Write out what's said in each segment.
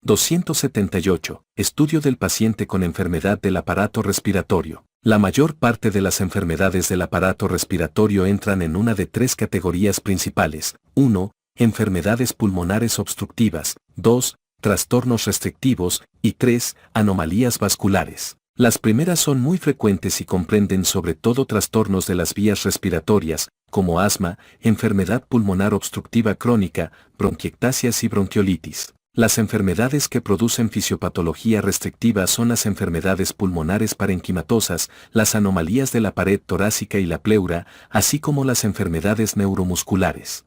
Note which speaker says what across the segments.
Speaker 1: 278. Estudio del paciente con enfermedad del aparato respiratorio. La mayor parte de las enfermedades del aparato respiratorio entran en una de tres categorías principales. 1. Enfermedades pulmonares obstructivas. 2. Trastornos restrictivos. Y 3. Anomalías vasculares. Las primeras son muy frecuentes y comprenden sobre todo trastornos de las vías respiratorias, como asma, enfermedad pulmonar obstructiva crónica, bronquiectasias y bronquiolitis. Las enfermedades que producen fisiopatología restrictiva son las enfermedades pulmonares parenquimatosas, las anomalías de la pared torácica y la pleura, así como las enfermedades neuromusculares.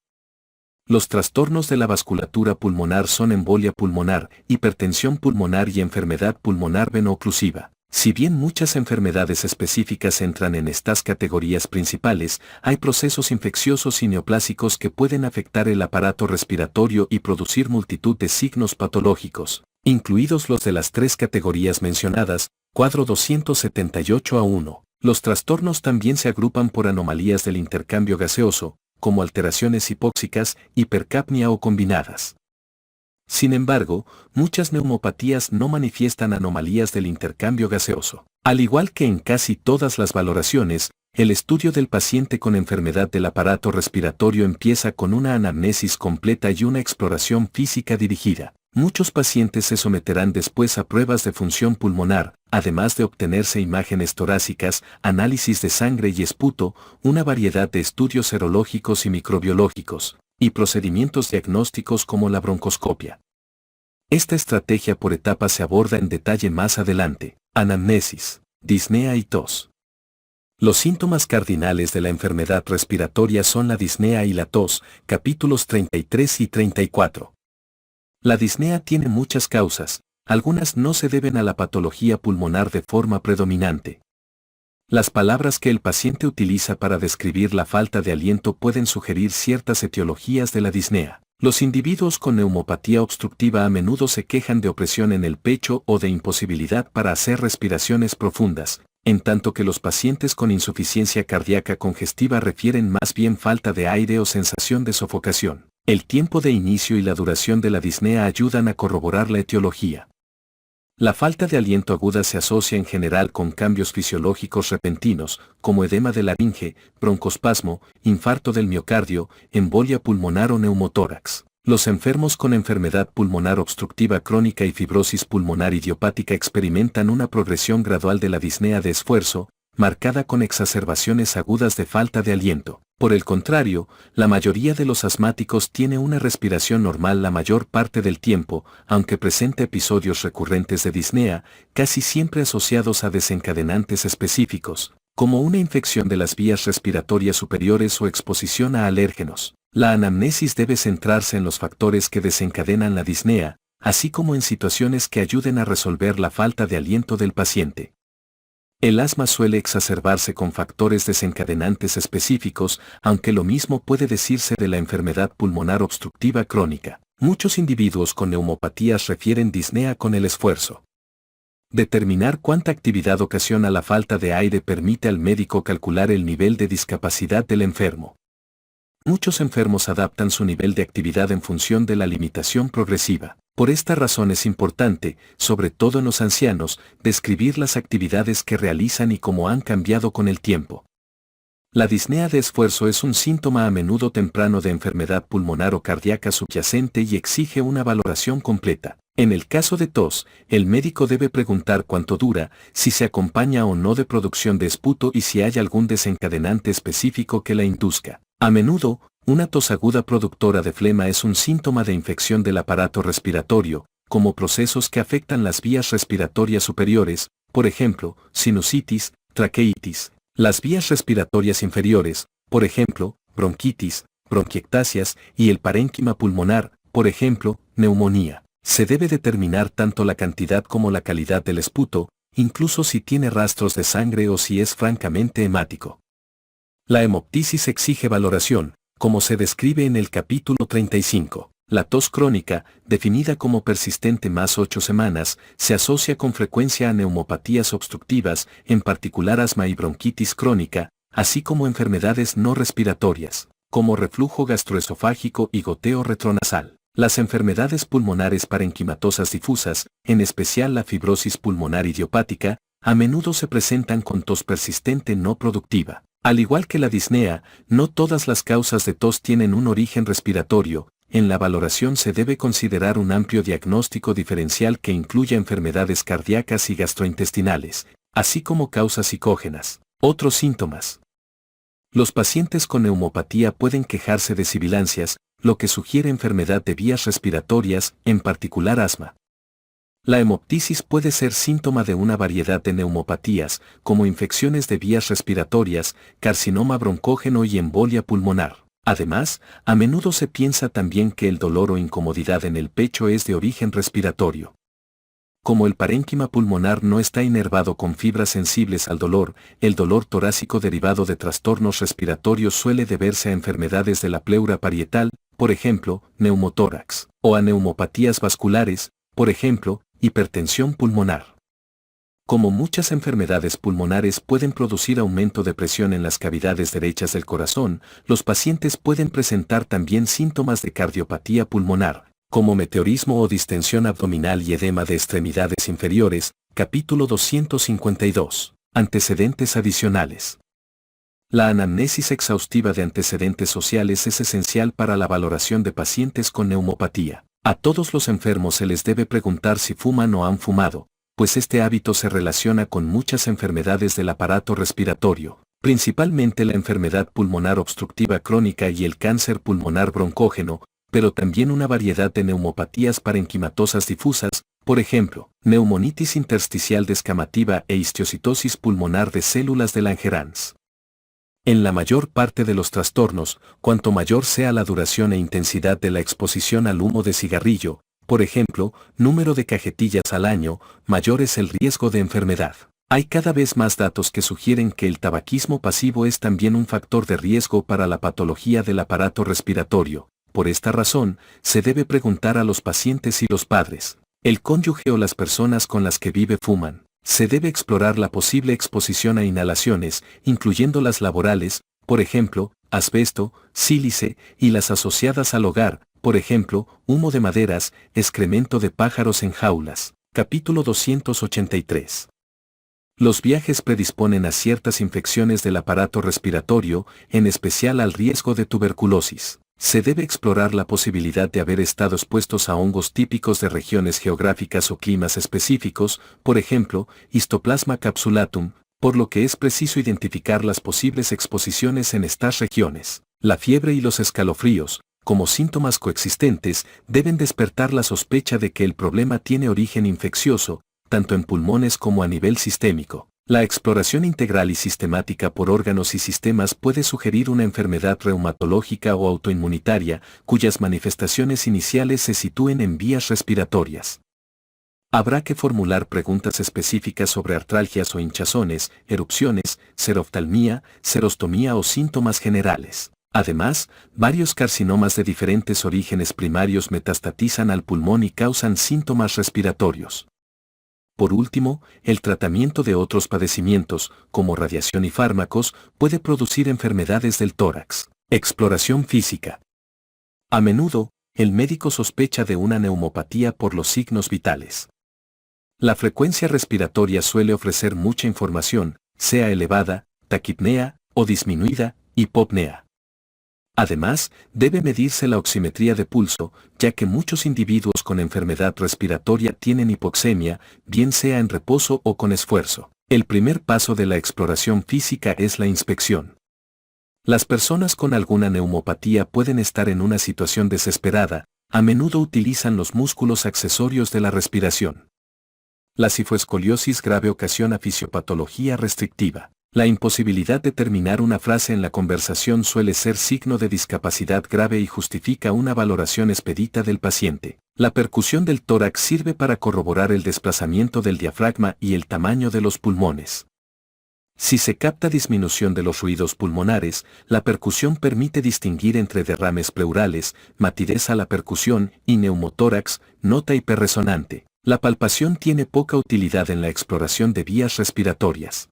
Speaker 1: Los trastornos de la vasculatura pulmonar son embolia pulmonar, hipertensión pulmonar y enfermedad pulmonar veno-oclusiva. Si bien muchas enfermedades específicas entran en estas categorías principales, hay procesos infecciosos y neoplásicos que pueden afectar el aparato respiratorio y producir multitud de signos patológicos, incluidos los de las tres categorías mencionadas, cuadro 278-1. Los trastornos también se agrupan por anomalías del intercambio gaseoso, como alteraciones hipóxicas, hipercapnia o combinadas. Sin embargo, muchas neumopatías no manifiestan anomalías del intercambio gaseoso. Al igual que en casi todas las valoraciones, el estudio del paciente con enfermedad del aparato respiratorio empieza con una anamnesis completa y una exploración física dirigida. Muchos pacientes se someterán después a pruebas de función pulmonar, además de obtenerse imágenes torácicas, análisis de sangre y esputo, una variedad de estudios serológicos y microbiológicos, y procedimientos diagnósticos como la broncoscopia. Esta estrategia por etapas se aborda en detalle más adelante. Anamnesis, disnea y tos. Los síntomas cardinales de la enfermedad respiratoria son la disnea y la tos, capítulos 33 y 34. La disnea tiene muchas causas, algunas no se deben a la patología pulmonar de forma predominante. Las palabras que el paciente utiliza para describir la falta de aliento pueden sugerir ciertas etiologías de la disnea. Los individuos con neumopatía obstructiva a menudo se quejan de opresión en el pecho o de imposibilidad para hacer respiraciones profundas, en tanto que los pacientes con insuficiencia cardíaca congestiva refieren más bien falta de aire o sensación de sofocación. El tiempo de inicio y la duración de la disnea ayudan a corroborar la etiología. La falta de aliento aguda se asocia en general con cambios fisiológicos repentinos, como edema de laringe, broncoespasmo, infarto del miocardio, embolia pulmonar o neumotórax. Los enfermos con enfermedad pulmonar obstructiva crónica y fibrosis pulmonar idiopática experimentan una progresión gradual de la disnea de esfuerzo, marcada con exacerbaciones agudas de falta de aliento. Por el contrario, la mayoría de los asmáticos tiene una respiración normal la mayor parte del tiempo, aunque presenta episodios recurrentes de disnea, casi siempre asociados a desencadenantes específicos, como una infección de las vías respiratorias superiores o exposición a alérgenos. La anamnesis debe centrarse en los factores que desencadenan la disnea, así como en situaciones que ayuden a resolver la falta de aliento del paciente. El asma suele exacerbarse con factores desencadenantes específicos, aunque lo mismo puede decirse de la enfermedad pulmonar obstructiva crónica. Muchos individuos con neumopatías refieren disnea con el esfuerzo. Determinar cuánta actividad ocasiona la falta de aire permite al médico calcular el nivel de discapacidad del enfermo. Muchos enfermos adaptan su nivel de actividad en función de la limitación progresiva. Por esta razón es importante, sobre todo en los ancianos, describir las actividades que realizan y cómo han cambiado con el tiempo. La disnea de esfuerzo es un síntoma a menudo temprano de enfermedad pulmonar o cardíaca subyacente y exige una valoración completa. En el caso de tos, el médico debe preguntar cuánto dura, si se acompaña o no de producción de esputo y si hay algún desencadenante específico que la induzca. A menudo, una tos aguda productora de flema es un síntoma de infección del aparato respiratorio, como procesos que afectan las vías respiratorias superiores, por ejemplo, sinusitis, traqueitis. Las vías respiratorias inferiores, por ejemplo, bronquitis, bronquiectasias y el parénquima pulmonar, por ejemplo, neumonía. Se debe determinar tanto la cantidad como la calidad del esputo, incluso si tiene rastros de sangre o si es francamente hemático. La hemoptisis exige valoración, como se describe en el capítulo 35. La tos crónica, definida como persistente más 8 semanas, se asocia con frecuencia a neumopatías obstructivas, en particular asma y bronquitis crónica, así como enfermedades no respiratorias, como reflujo gastroesofágico y goteo retronasal. Las enfermedades pulmonares parenquimatosas difusas, en especial la fibrosis pulmonar idiopática, a menudo se presentan con tos persistente no productiva. Al igual que la disnea, no todas las causas de tos tienen un origen respiratorio. En la valoración se debe considerar un amplio diagnóstico diferencial que incluya enfermedades cardíacas y gastrointestinales, así como causas psicógenas. Otros síntomas. Los pacientes con neumopatía pueden quejarse de sibilancias, lo que sugiere enfermedad de vías respiratorias, en particular asma. La hemoptisis puede ser síntoma de una variedad de neumopatías, como infecciones de vías respiratorias, carcinoma broncógeno y embolia pulmonar. Además, a menudo se piensa también que el dolor o incomodidad en el pecho es de origen respiratorio. Como el parénquima pulmonar no está inervado con fibras sensibles al dolor, el dolor torácico derivado de trastornos respiratorios suele deberse a enfermedades de la pleura parietal, por ejemplo, neumotórax, o a neumopatías vasculares, por ejemplo, hipertensión pulmonar. Como muchas enfermedades pulmonares pueden producir aumento de presión en las cavidades derechas del corazón, los pacientes pueden presentar también síntomas de cardiopatía pulmonar, como meteorismo o distensión abdominal y edema de extremidades inferiores. Capítulo 252. Antecedentes adicionales. La anamnesis exhaustiva de antecedentes sociales es esencial para la valoración de pacientes con neumopatía. A todos los enfermos se les debe preguntar si fuman o han fumado, pues este hábito se relaciona con muchas enfermedades del aparato respiratorio, principalmente la enfermedad pulmonar obstructiva crónica y el cáncer pulmonar broncógeno, pero también una variedad de neumopatías parenquimatosas difusas, por ejemplo, neumonitis intersticial descamativa e histiocitosis pulmonar de células de Langerhans. En la mayor parte de los trastornos, cuanto mayor sea la duración e intensidad de la exposición al humo de cigarrillo, por ejemplo, número de cajetillas al año, mayor es el riesgo de enfermedad. Hay cada vez más datos que sugieren que el tabaquismo pasivo es también un factor de riesgo para la patología del aparato respiratorio. Por esta razón, se debe preguntar a los pacientes y los padres, el cónyuge o las personas con las que vive fuman. Se debe explorar la posible exposición a inhalaciones, incluyendo las laborales, por ejemplo, asbesto, sílice, y las asociadas al hogar, por ejemplo, humo de maderas, excremento de pájaros en jaulas. Capítulo 283. Los viajes predisponen a ciertas infecciones del aparato respiratorio, en especial al riesgo de tuberculosis. Se debe explorar la posibilidad de haber estado expuestos a hongos típicos de regiones geográficas o climas específicos, por ejemplo, Histoplasma capsulatum, por lo que es preciso identificar las posibles exposiciones en estas regiones. La fiebre y los escalofríos, como síntomas coexistentes, deben despertar la sospecha de que el problema tiene origen infeccioso, tanto en pulmones como a nivel sistémico. La exploración integral y sistemática por órganos y sistemas puede sugerir una enfermedad reumatológica o autoinmunitaria, cuyas manifestaciones iniciales se sitúen en vías respiratorias. Habrá que formular preguntas específicas sobre artralgias o hinchazones, erupciones, seroftalmía, serostomía o síntomas generales. Además, varios carcinomas de diferentes orígenes primarios metastatizan al pulmón y causan síntomas respiratorios. Por último, el tratamiento de otros padecimientos, como radiación y fármacos, puede producir enfermedades del tórax. Exploración física. A menudo, el médico sospecha de una neumopatía por los signos vitales. La frecuencia respiratoria suele ofrecer mucha información, sea elevada, taquipnea, o disminuida, hipopnea. Además, debe medirse la oximetría de pulso, ya que muchos individuos con enfermedad respiratoria tienen hipoxemia, bien sea en reposo o con esfuerzo. El primer paso de la exploración física es la inspección. Las personas con alguna neumopatía pueden estar en una situación desesperada, a menudo utilizan los músculos accesorios de la respiración. La cifoescoliosis grave ocasiona fisiopatología restrictiva. La imposibilidad de terminar una frase en la conversación suele ser signo de discapacidad grave y justifica una valoración expedita del paciente. La percusión del tórax sirve para corroborar el desplazamiento del diafragma y el tamaño de los pulmones. Si se capta disminución de los ruidos pulmonares, la percusión permite distinguir entre derrames pleurales, matidez a la percusión y neumotórax, nota hiperresonante. La palpación tiene poca utilidad en la exploración de vías respiratorias.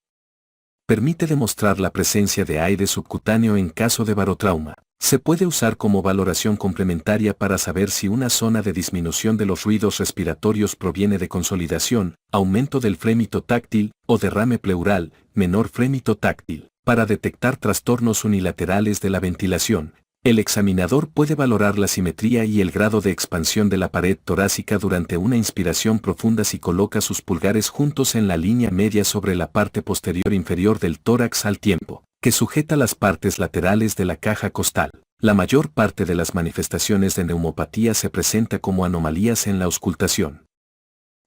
Speaker 1: Permite demostrar la presencia de aire subcutáneo en caso de barotrauma. Se puede usar como valoración complementaria para saber si una zona de disminución de los ruidos respiratorios proviene de consolidación, aumento del frémito táctil o derrame pleural, menor frémito táctil. Para detectar trastornos unilaterales de la ventilación, el examinador puede valorar la simetría y el grado de expansión de la pared torácica durante una inspiración profunda si coloca sus pulgares juntos en la línea media sobre la parte posterior inferior del tórax al tiempo que sujeta las partes laterales de la caja costal. La mayor parte de las manifestaciones de neumopatía se presenta como anomalías en la auscultación.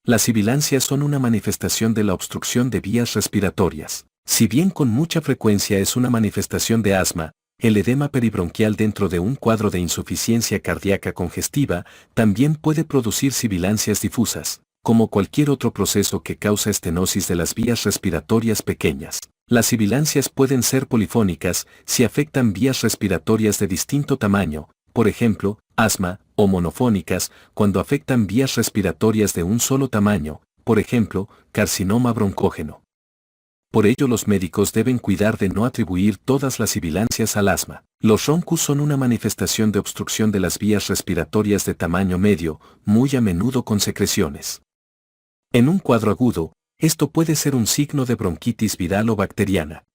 Speaker 1: Las sibilancias son una manifestación de la obstrucción de vías respiratorias. Si bien con mucha frecuencia es una manifestación de asma, el edema peribronquial dentro de un cuadro de insuficiencia cardíaca congestiva también puede producir sibilancias difusas, como cualquier otro proceso que causa estenosis de las vías respiratorias pequeñas. Las sibilancias pueden ser polifónicas si afectan vías respiratorias de distinto tamaño, por ejemplo, asma, o monofónicas cuando afectan vías respiratorias de un solo tamaño, por ejemplo, carcinoma broncógeno. Por ello los médicos deben cuidar de no atribuir todas las sibilancias al asma. Los roncus son una manifestación de obstrucción de las vías respiratorias de tamaño medio, muy a menudo con secreciones. En un cuadro agudo, esto puede ser un signo de bronquitis viral o bacteriana.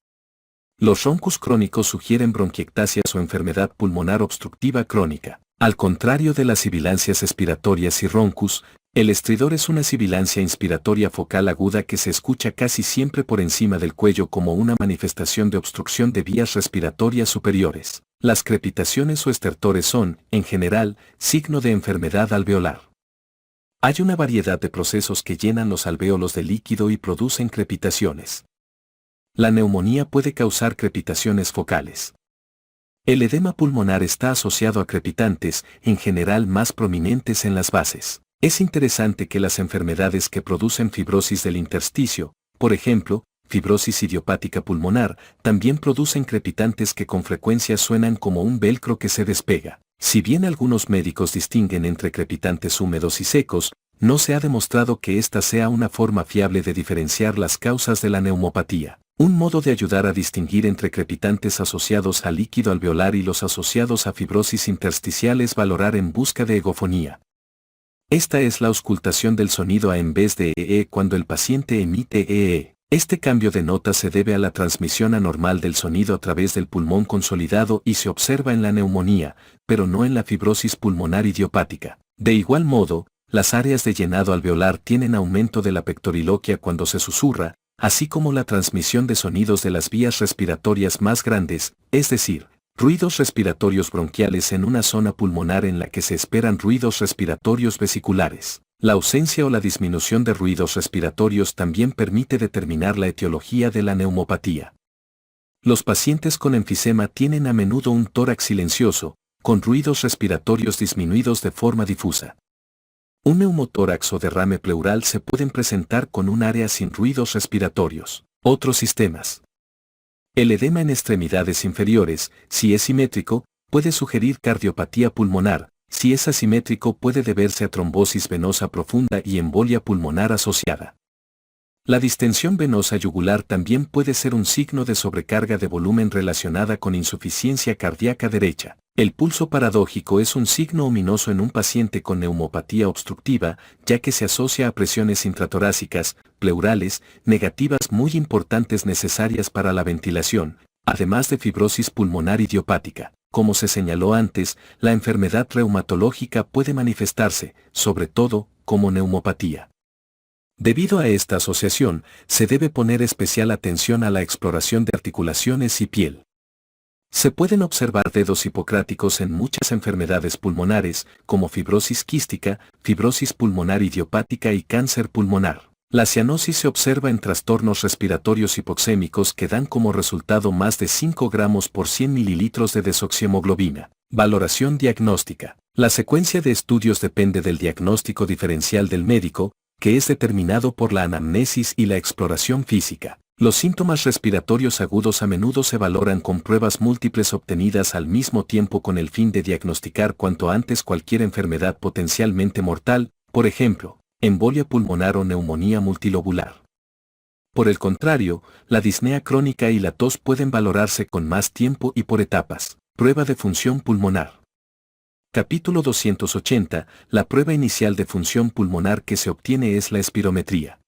Speaker 1: Los roncus crónicos sugieren bronquiectasias o enfermedad pulmonar obstructiva crónica. Al contrario de las sibilancias expiratorias y roncus, el estridor es una sibilancia inspiratoria focal aguda que se escucha casi siempre por encima del cuello como una manifestación de obstrucción de vías respiratorias superiores. Las crepitaciones o estertores son, en general, signo de enfermedad alveolar. Hay una variedad de procesos que llenan los alvéolos de líquido y producen crepitaciones. La neumonía puede causar crepitaciones focales. El edema pulmonar está asociado a crepitantes, en general más prominentes en las bases. Es interesante que las enfermedades que producen fibrosis del intersticio, por ejemplo, fibrosis idiopática pulmonar, también producen crepitantes que con frecuencia suenan como un velcro que se despega. Si bien algunos médicos distinguen entre crepitantes húmedos y secos, no se ha demostrado que esta sea una forma fiable de diferenciar las causas de la neumopatía. Un modo de ayudar a distinguir entre crepitantes asociados al líquido alveolar y los asociados a fibrosis intersticial es valorar en busca de egofonía. Esta es la auscultación del sonido A en vez de EE cuando el paciente emite EE. Este cambio de nota se debe a la transmisión anormal del sonido a través del pulmón consolidado y se observa en la neumonía, pero no en la fibrosis pulmonar idiopática. De igual modo, las áreas de llenado alveolar tienen aumento de la pectoriloquia cuando se susurra, así como la transmisión de sonidos de las vías respiratorias más grandes, es decir, ruidos respiratorios bronquiales en una zona pulmonar en la que se esperan ruidos respiratorios vesiculares. La ausencia o la disminución de ruidos respiratorios también permite determinar la etiología de la neumopatía. Los pacientes con enfisema tienen a menudo un tórax silencioso, con ruidos respiratorios disminuidos de forma difusa. Un neumotórax o derrame pleural se pueden presentar con un área sin ruidos respiratorios. Otros sistemas. El edema en extremidades inferiores, si es simétrico, puede sugerir cardiopatía pulmonar. Si es asimétrico puede deberse a trombosis venosa profunda y embolia pulmonar asociada. La distensión venosa yugular también puede ser un signo de sobrecarga de volumen relacionada con insuficiencia cardíaca derecha. El pulso paradójico es un signo ominoso en un paciente con neumopatía obstructiva, ya que se asocia a presiones intratorácicas, pleurales, negativas muy importantes necesarias para la ventilación, además de fibrosis pulmonar idiopática. Como se señaló antes, la enfermedad reumatológica puede manifestarse, sobre todo, como neumopatía. Debido a esta asociación, se debe poner especial atención a la exploración de articulaciones y piel. Se pueden observar dedos hipocráticos en muchas enfermedades pulmonares, como fibrosis quística, fibrosis pulmonar idiopática y cáncer pulmonar. La cianosis se observa en trastornos respiratorios hipoxémicos que dan como resultado más de 5 gramos por 100 mililitros de desoxiemoglobina. Valoración diagnóstica. La secuencia de estudios depende del diagnóstico diferencial del médico, que es determinado por la anamnesis y la exploración física. Los síntomas respiratorios agudos a menudo se valoran con pruebas múltiples obtenidas al mismo tiempo con el fin de diagnosticar cuanto antes cualquier enfermedad potencialmente mortal, por ejemplo, embolia pulmonar o neumonía multilobular. Por el contrario, la disnea crónica y la tos pueden valorarse con más tiempo y por etapas. Prueba de función pulmonar. Capítulo 280. La prueba inicial de función pulmonar que se obtiene es la espirometría.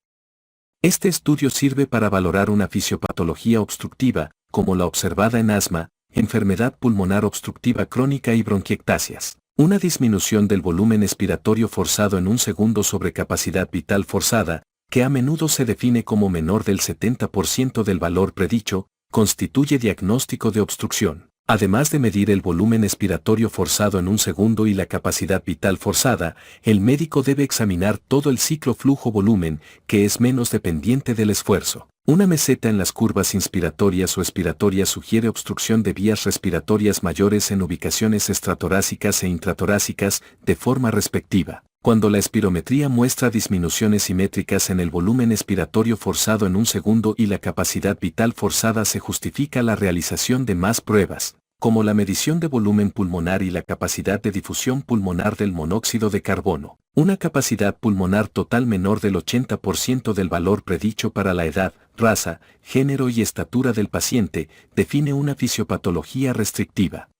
Speaker 1: Este estudio sirve para valorar una fisiopatología obstructiva, como la observada en asma, enfermedad pulmonar obstructiva crónica y bronquiectasias. Una disminución del volumen expiratorio forzado en un segundo sobre capacidad vital forzada, que a menudo se define como menor del 70% del valor predicho, constituye diagnóstico de obstrucción. Además de medir el volumen expiratorio forzado en un segundo y la capacidad vital forzada, el médico debe examinar todo el ciclo flujo-volumen, que es menos dependiente del esfuerzo. Una meseta en las curvas inspiratorias o expiratorias sugiere obstrucción de vías respiratorias mayores en ubicaciones extratorácicas e intratorácicas, de forma respectiva. Cuando la espirometría muestra disminuciones simétricas en el volumen expiratorio forzado en un segundo y la capacidad vital forzada, se justifica la realización de más pruebas, como la medición de volumen pulmonar y la capacidad de difusión pulmonar del monóxido de carbono. Una capacidad pulmonar total menor del 80% del valor predicho para la edad, raza, género y estatura del paciente define una fisiopatología restrictiva.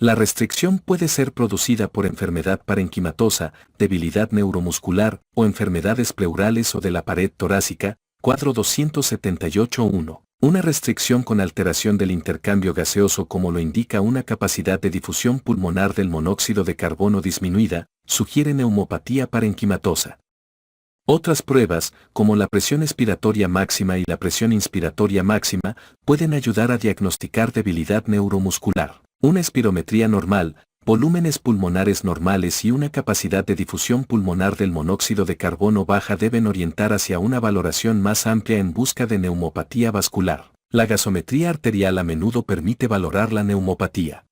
Speaker 1: La restricción puede ser producida por enfermedad parenquimatosa, debilidad neuromuscular o enfermedades pleurales o de la pared torácica, cuadro 278.1. Una restricción con alteración del intercambio gaseoso, como lo indica una capacidad de difusión pulmonar del monóxido de carbono disminuida, sugiere neumopatía parenquimatosa. Otras pruebas, como la presión expiratoria máxima y la presión inspiratoria máxima, pueden ayudar a diagnosticar debilidad neuromuscular. Una espirometría normal, volúmenes pulmonares normales y una capacidad de difusión pulmonar del monóxido de carbono baja deben orientar hacia una valoración más amplia en busca de neumopatía vascular. La gasometría arterial a menudo permite valorar la neumopatía.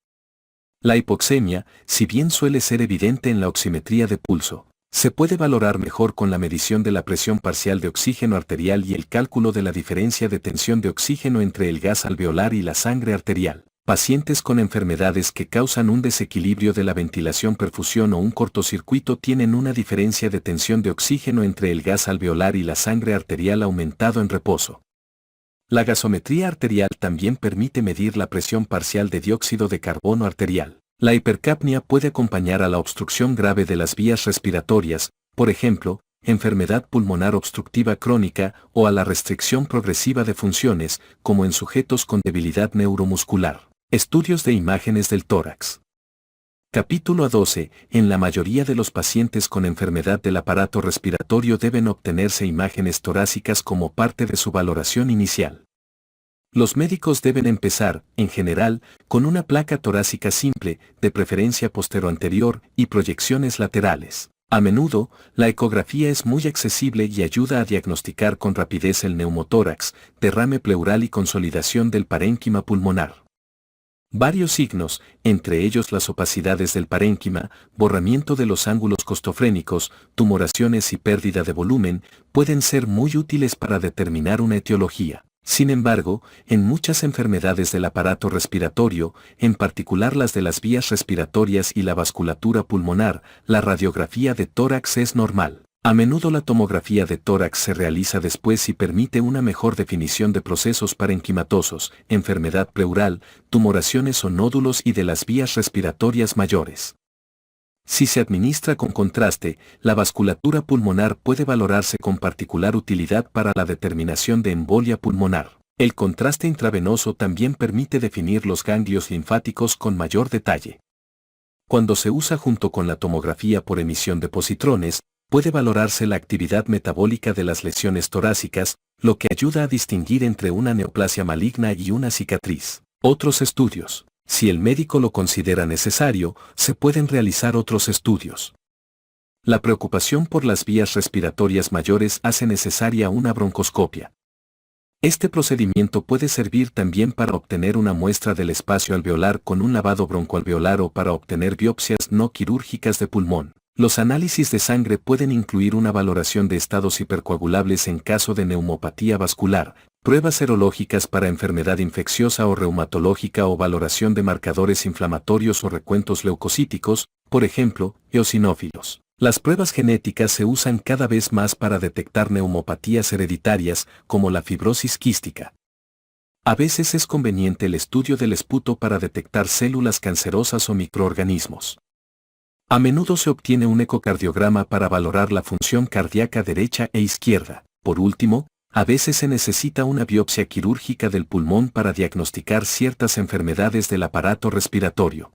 Speaker 1: La hipoxemia, si bien suele ser evidente en la oximetría de pulso, se puede valorar mejor con la medición de la presión parcial de oxígeno arterial y el cálculo de la diferencia de tensión de oxígeno entre el gas alveolar y la sangre arterial. Pacientes con enfermedades que causan un desequilibrio de la ventilación-perfusión o un cortocircuito tienen una diferencia de tensión de oxígeno entre el gas alveolar y la sangre arterial aumentado en reposo. La gasometría arterial también permite medir la presión parcial de dióxido de carbono arterial. La hipercapnia puede acompañar a la obstrucción grave de las vías respiratorias, por ejemplo, enfermedad pulmonar obstructiva crónica, o a la restricción progresiva de funciones, como en sujetos con debilidad neuromuscular. Estudios de imágenes del tórax. Capítulo 12. En la mayoría de los pacientes con enfermedad del aparato respiratorio deben obtenerse imágenes torácicas como parte de su valoración inicial. Los médicos deben empezar, en general, con una placa torácica simple, de preferencia posteroanterior, y proyecciones laterales. A menudo, la ecografía es muy accesible y ayuda a diagnosticar con rapidez el neumotórax, derrame pleural y consolidación del parénquima pulmonar. Varios signos, entre ellos las opacidades del parénquima, borramiento de los ángulos costofrénicos, tumoraciones y pérdida de volumen, pueden ser muy útiles para determinar una etiología. Sin embargo, en muchas enfermedades del aparato respiratorio, en particular las de las vías respiratorias y la vasculatura pulmonar, la radiografía de tórax es normal. A menudo la tomografía de tórax se realiza después y permite una mejor definición de procesos parenquimatosos, enfermedad pleural, tumoraciones o nódulos y de las vías respiratorias mayores. Si se administra con contraste, la vasculatura pulmonar puede valorarse con particular utilidad para la determinación de embolia pulmonar. El contraste intravenoso también permite definir los ganglios linfáticos con mayor detalle. Cuando se usa junto con la tomografía por emisión de positrones, puede valorarse la actividad metabólica de las lesiones torácicas, lo que ayuda a distinguir entre una neoplasia maligna y una cicatriz. Otros estudios. Si el médico lo considera necesario, se pueden realizar otros estudios. La preocupación por las vías respiratorias mayores hace necesaria una broncoscopia. Este procedimiento puede servir también para obtener una muestra del espacio alveolar con un lavado broncoalveolar o para obtener biopsias no quirúrgicas de pulmón. Los análisis de sangre pueden incluir una valoración de estados hipercoagulables en caso de neumopatía vascular, pruebas serológicas para enfermedad infecciosa o reumatológica o valoración de marcadores inflamatorios o recuentos leucocíticos, por ejemplo, eosinófilos. Las pruebas genéticas se usan cada vez más para detectar neumopatías hereditarias, como la fibrosis quística. A veces es conveniente el estudio del esputo para detectar células cancerosas o microorganismos. A menudo se obtiene un ecocardiograma para valorar la función cardíaca derecha e izquierda. Por último, a veces se necesita una biopsia quirúrgica del pulmón para diagnosticar ciertas enfermedades del aparato respiratorio.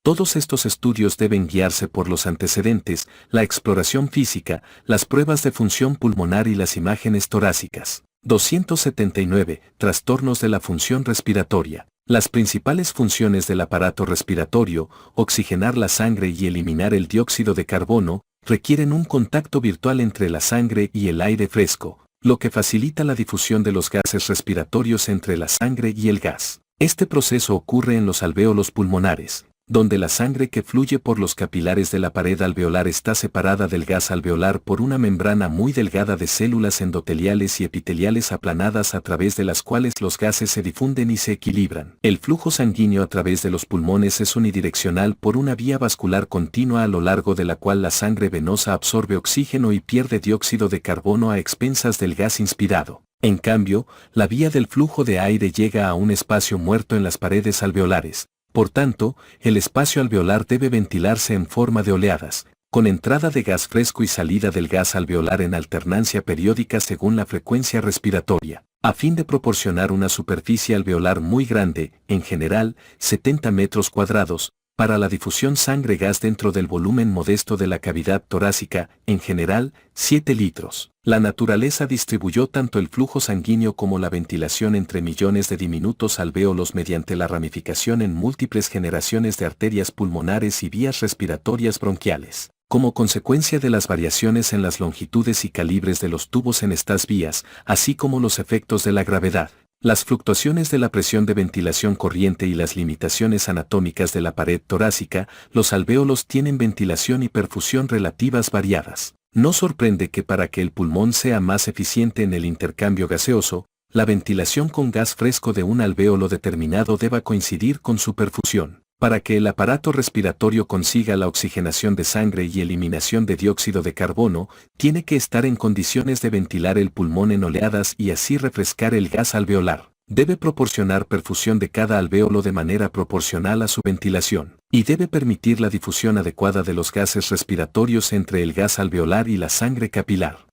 Speaker 1: Todos estos estudios deben guiarse por los antecedentes, la exploración física, las pruebas de función pulmonar y las imágenes torácicas. 279. Trastornos de la función respiratoria. Las principales funciones del aparato respiratorio, oxigenar la sangre y eliminar el dióxido de carbono, requieren un contacto virtual entre la sangre y el aire fresco, lo que facilita la difusión de los gases respiratorios entre la sangre y el gas. Este proceso ocurre en los alvéolos pulmonares, donde la sangre que fluye por los capilares de la pared alveolar está separada del gas alveolar por una membrana muy delgada de células endoteliales y epiteliales aplanadas a través de las cuales los gases se difunden y se equilibran. El flujo sanguíneo a través de los pulmones es unidireccional por una vía vascular continua a lo largo de la cual la sangre venosa absorbe oxígeno y pierde dióxido de carbono a expensas del gas inspirado. En cambio, la vía del flujo de aire llega a un espacio muerto en las paredes alveolares. Por tanto, el espacio alveolar debe ventilarse en forma de oleadas, con entrada de gas fresco y salida del gas alveolar en alternancia periódica según la frecuencia respiratoria, a fin de proporcionar una superficie alveolar muy grande, en general, 70 metros cuadrados, para la difusión sangre-gas dentro del volumen modesto de la cavidad torácica, en general, 7 litros. La naturaleza distribuyó tanto el flujo sanguíneo como la ventilación entre millones de diminutos alvéolos mediante la ramificación en múltiples generaciones de arterias pulmonares y vías respiratorias bronquiales. Como consecuencia de las variaciones en las longitudes y calibres de los tubos en estas vías, así como los efectos de la gravedad, las fluctuaciones de la presión de ventilación corriente y las limitaciones anatómicas de la pared torácica, los alvéolos tienen ventilación y perfusión relativas variadas. No sorprende que para que el pulmón sea más eficiente en el intercambio gaseoso, la ventilación con gas fresco de un alvéolo determinado deba coincidir con su perfusión. Para que el aparato respiratorio consiga la oxigenación de sangre y eliminación de dióxido de carbono, tiene que estar en condiciones de ventilar el pulmón en oleadas y así refrescar el gas alveolar. Debe proporcionar perfusión de cada alvéolo de manera proporcional a su ventilación, y debe permitir la difusión adecuada de los gases respiratorios entre el gas alveolar y la sangre capilar.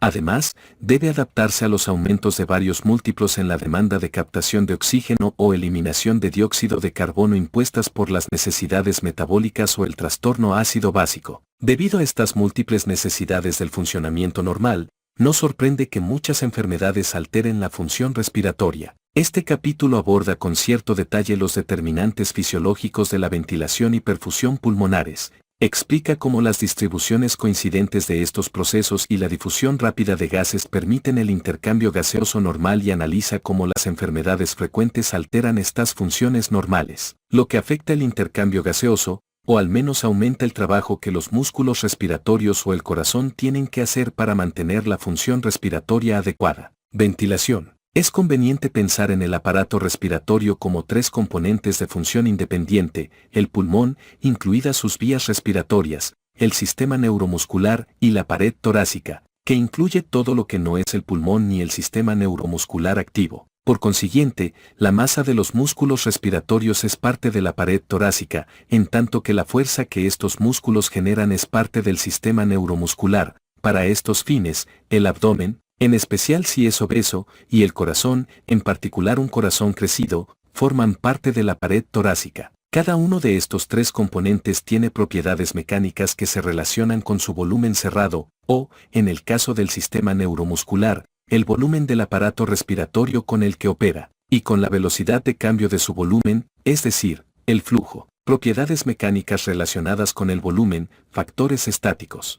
Speaker 1: Además, debe adaptarse a los aumentos de varios múltiplos en la demanda de captación de oxígeno o eliminación de dióxido de carbono impuestas por las necesidades metabólicas o el trastorno ácido básico. Debido a estas múltiples necesidades del funcionamiento normal, no sorprende que muchas enfermedades alteren la función respiratoria. Este capítulo aborda con cierto detalle los determinantes fisiológicos de la ventilación y perfusión pulmonares. Explica cómo las distribuciones coincidentes de estos procesos y la difusión rápida de gases permiten el intercambio gaseoso normal y analiza cómo las enfermedades frecuentes alteran estas funciones normales, lo que afecta el intercambio gaseoso, o al menos aumenta el trabajo que los músculos respiratorios o el corazón tienen que hacer para mantener la función respiratoria adecuada. Ventilación. Es conveniente pensar en el aparato respiratorio como tres componentes de función independiente: el pulmón, incluidas sus vías respiratorias, el sistema neuromuscular y la pared torácica, que incluye todo lo que no es el pulmón ni el sistema neuromuscular activo. Por consiguiente, la masa de los músculos respiratorios es parte de la pared torácica, en tanto que la fuerza que estos músculos generan es parte del sistema neuromuscular. Para estos fines, el abdomen, en especial si es obeso, y el corazón, en particular un corazón crecido, forman parte de la pared torácica. Cada uno de estos tres componentes tiene propiedades mecánicas que se relacionan con su volumen cerrado, o, en el caso del sistema neuromuscular, el volumen del aparato respiratorio con el que opera, y con la velocidad de cambio de su volumen, es decir, el flujo. Propiedades mecánicas relacionadas con el volumen, factores estáticos.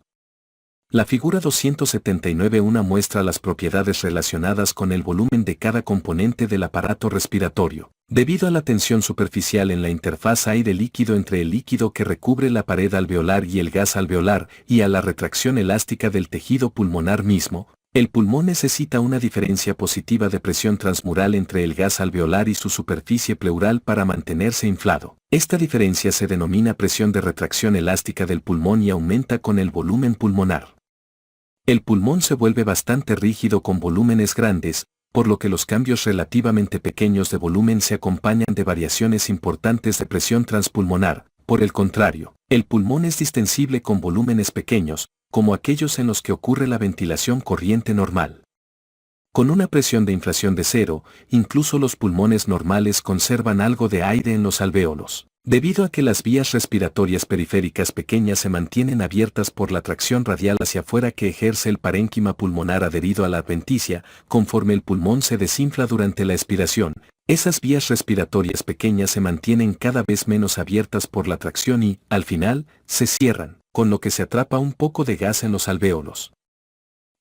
Speaker 1: La figura 279 muestra las propiedades relacionadas con el volumen de cada componente del aparato respiratorio. Debido a la tensión superficial en la interfaz aire-líquido entre el líquido que recubre la pared alveolar y el gas alveolar, y a la retracción elástica del tejido pulmonar mismo, el pulmón necesita una diferencia positiva de presión transmural entre el gas alveolar y su superficie pleural para mantenerse inflado. Esta diferencia se denomina presión de retracción elástica del pulmón y aumenta con el volumen pulmonar. El pulmón se vuelve bastante rígido con volúmenes grandes, por lo que los cambios relativamente pequeños de volumen se acompañan de variaciones importantes de presión transpulmonar. Por el contrario, el pulmón es distensible con volúmenes pequeños, como aquellos en los que ocurre la ventilación corriente normal. Con una presión de inflación de cero, incluso los pulmones normales conservan algo de aire en los alvéolos. Debido a que las vías respiratorias periféricas pequeñas se mantienen abiertas por la tracción radial hacia afuera que ejerce el parénquima pulmonar adherido a la adventicia, conforme el pulmón se desinfla durante la expiración, esas vías respiratorias pequeñas se mantienen cada vez menos abiertas por la tracción y, al final, se cierran, con lo que se atrapa un poco de gas en los alvéolos.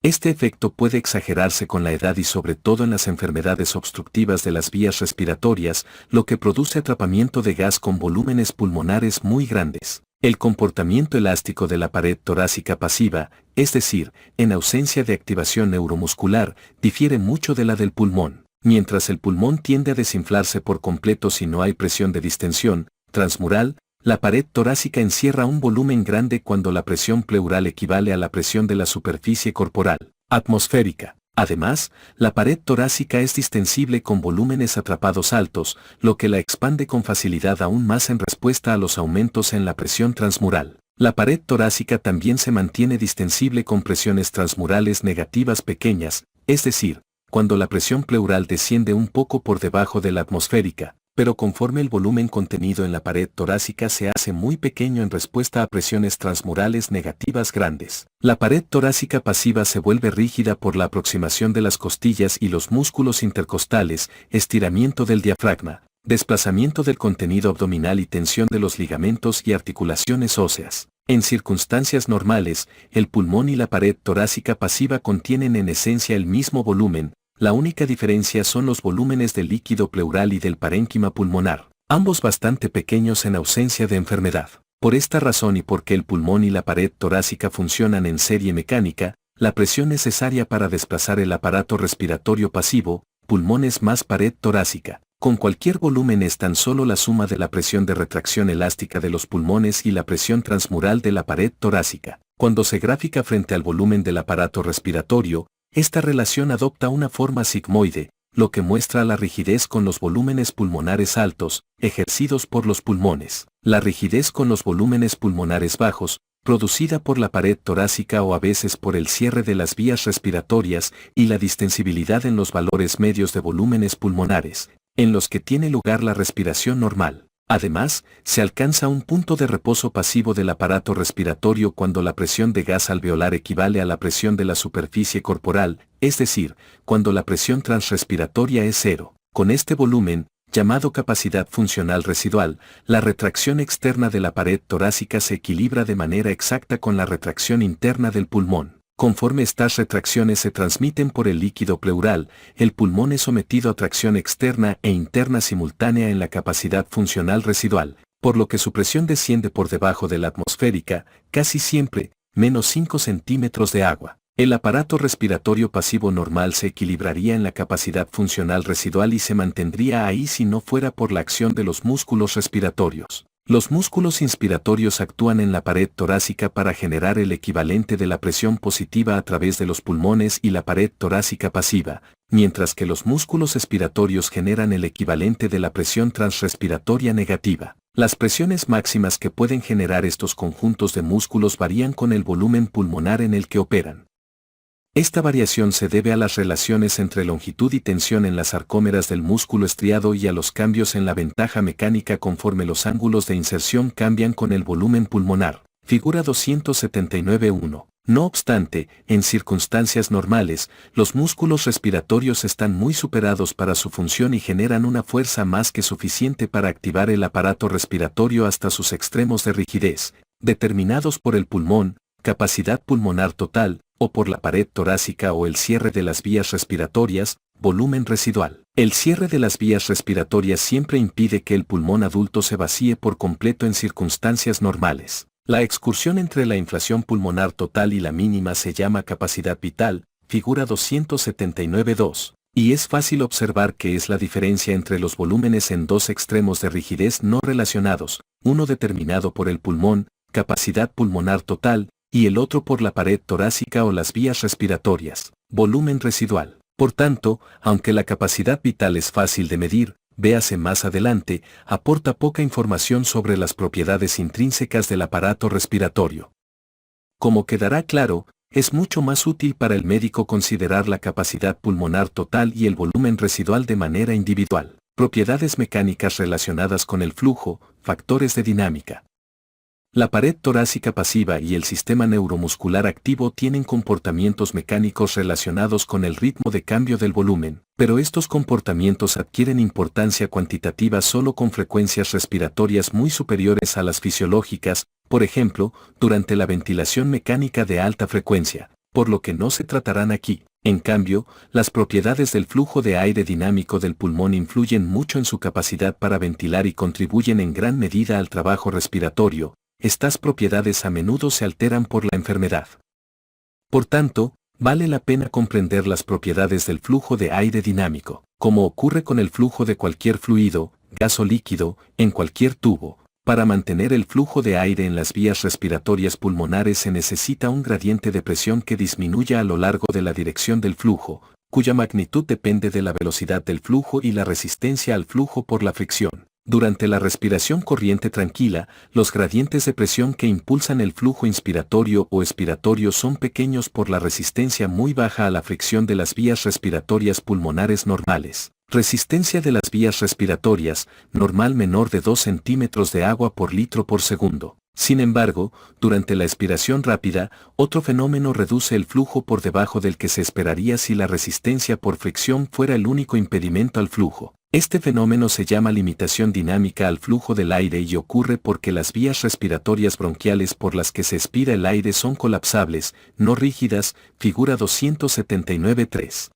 Speaker 1: Este efecto puede exagerarse con la edad y sobre todo en las enfermedades obstructivas de las vías respiratorias, lo que produce atrapamiento de gas con volúmenes pulmonares muy grandes. El comportamiento elástico de la pared torácica pasiva, es decir, en ausencia de activación neuromuscular, difiere mucho de la del pulmón. Mientras el pulmón tiende a desinflarse por completo si no hay presión de distensión transmural, la pared torácica encierra un volumen grande cuando la presión pleural equivale a la presión de la superficie corporal, atmosférica. Además, la pared torácica es distensible con volúmenes atrapados altos, lo que la expande con facilidad aún más en respuesta a los aumentos en la presión transmural. La pared torácica también se mantiene distensible con presiones transmurales negativas pequeñas, es decir, cuando la presión pleural desciende un poco por debajo de la atmosférica, pero conforme el volumen contenido en la pared torácica se hace muy pequeño en respuesta a presiones transmurales negativas grandes. La pared torácica pasiva se vuelve rígida por la aproximación de las costillas y los músculos intercostales, estiramiento del diafragma, desplazamiento del contenido abdominal y tensión de los ligamentos y articulaciones óseas. En circunstancias normales, el pulmón y la pared torácica pasiva contienen en esencia el mismo volumen. La única diferencia son los volúmenes del líquido pleural y del parénquima pulmonar, ambos bastante pequeños en ausencia de enfermedad. Por esta razón y porque el pulmón y la pared torácica funcionan en serie mecánica, la presión necesaria para desplazar el aparato respiratorio pasivo, pulmones más pared torácica, con cualquier volumen es tan solo la suma de la presión de retracción elástica de los pulmones y la presión transmural de la pared torácica. Cuando se gráfica frente al volumen del aparato respiratorio, esta relación adopta una forma sigmoide, lo que muestra la rigidez con los volúmenes pulmonares altos, ejercidos por los pulmones. La rigidez con los volúmenes pulmonares bajos, producida por la pared torácica o a veces por el cierre de las vías respiratorias, y la distensibilidad en los valores medios de volúmenes pulmonares, en los que tiene lugar la respiración normal. Además, se alcanza un punto de reposo pasivo del aparato respiratorio cuando la presión de gas alveolar equivale a la presión de la superficie corporal, es decir, cuando la presión transrespiratoria es cero. Con este volumen, llamado capacidad funcional residual, la retracción externa de la pared torácica se equilibra de manera exacta con la retracción interna del pulmón. Conforme estas retracciones se transmiten por el líquido pleural, el pulmón es sometido a tracción externa e interna simultánea en la capacidad funcional residual, por lo que su presión desciende por debajo de la atmosférica, casi siempre, menos 5 centímetros de agua. El aparato respiratorio pasivo normal se equilibraría en la capacidad funcional residual y se mantendría ahí si no fuera por la acción de los músculos respiratorios. Los músculos inspiratorios actúan en la pared torácica para generar el equivalente de la presión positiva a través de los pulmones y la pared torácica pasiva, mientras que los músculos expiratorios generan el equivalente de la presión transrespiratoria negativa. Las presiones máximas que pueden generar estos conjuntos de músculos varían con el volumen pulmonar en el que operan. Esta variación se debe a las relaciones entre longitud y tensión en las sarcómeras del músculo estriado y a los cambios en la ventaja mecánica conforme los ángulos de inserción cambian con el volumen pulmonar. Figura 279.1. No obstante, en circunstancias normales, los músculos respiratorios están muy superados para su función y generan una fuerza más que suficiente para activar el aparato respiratorio hasta sus extremos de rigidez, determinados por el pulmón, capacidad pulmonar total, o por la pared torácica o el cierre de las vías respiratorias, volumen residual. El cierre de las vías respiratorias siempre impide que el pulmón adulto se vacíe por completo en circunstancias normales. La excursión entre la inflación pulmonar total y la mínima se llama capacidad vital, figura 279.2, y es fácil observar que es la diferencia entre los volúmenes en dos extremos de rigidez no relacionados, uno determinado por el pulmón, capacidad pulmonar total, y el otro por la pared torácica o las vías respiratorias, volumen residual. Por tanto, aunque la capacidad vital es fácil de medir, véase más adelante, aporta poca información sobre las propiedades intrínsecas del aparato respiratorio. Como quedará claro, es mucho más útil para el médico considerar la capacidad pulmonar total y el volumen residual de manera individual. Propiedades mecánicas relacionadas con el flujo, factores de dinámica. La pared torácica pasiva y el sistema neuromuscular activo tienen comportamientos mecánicos relacionados con el ritmo de cambio del volumen, pero estos comportamientos adquieren importancia cuantitativa solo con frecuencias respiratorias muy superiores a las fisiológicas, por ejemplo, durante la ventilación mecánica de alta frecuencia, por lo que no se tratarán aquí. En cambio, las propiedades del flujo de aire dinámico del pulmón influyen mucho en su capacidad para ventilar y contribuyen en gran medida al trabajo respiratorio. Estas propiedades a menudo se alteran por la enfermedad. Por tanto, vale la pena comprender las propiedades del flujo de aire dinámico, como ocurre con el flujo de cualquier fluido, gas o líquido, en cualquier tubo. Para mantener el flujo de aire en las vías respiratorias pulmonares se necesita un gradiente de presión que disminuya a lo largo de la dirección del flujo, cuya magnitud depende de la velocidad del flujo y la resistencia al flujo por la fricción. Durante la respiración corriente tranquila, los gradientes de presión que impulsan el flujo inspiratorio o expiratorio son pequeños por la resistencia muy baja a la fricción de las vías respiratorias pulmonares normales. Resistencia de las vías respiratorias, normal menor de 2 centímetros de agua por litro por segundo. Sin embargo, durante la expiración rápida, otro fenómeno reduce el flujo por debajo del que se esperaría si la resistencia por fricción fuera el único impedimento al flujo. Este fenómeno se llama limitación dinámica al flujo del aire y ocurre porque las vías respiratorias bronquiales por las que se expira el aire son colapsables, no rígidas, figura 279.3.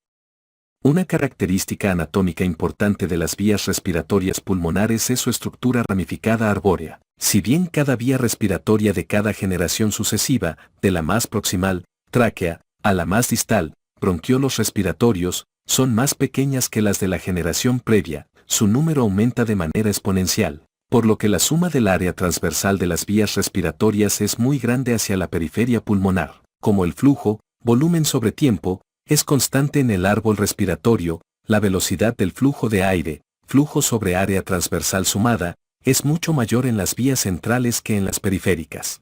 Speaker 1: Una característica anatómica importante de las vías respiratorias pulmonares es su estructura ramificada arbórea. Si bien cada vía respiratoria de cada generación sucesiva, de la más proximal, tráquea, a la más distal, bronquiolos respiratorios, son más pequeñas que las de la generación previa, su número aumenta de manera exponencial, por lo que la suma del área transversal de las vías respiratorias es muy grande hacia la periferia pulmonar. Como el flujo, volumen sobre tiempo, es constante en el árbol respiratorio, la velocidad del flujo de aire, flujo sobre área transversal sumada, es mucho mayor en las vías centrales que en las periféricas.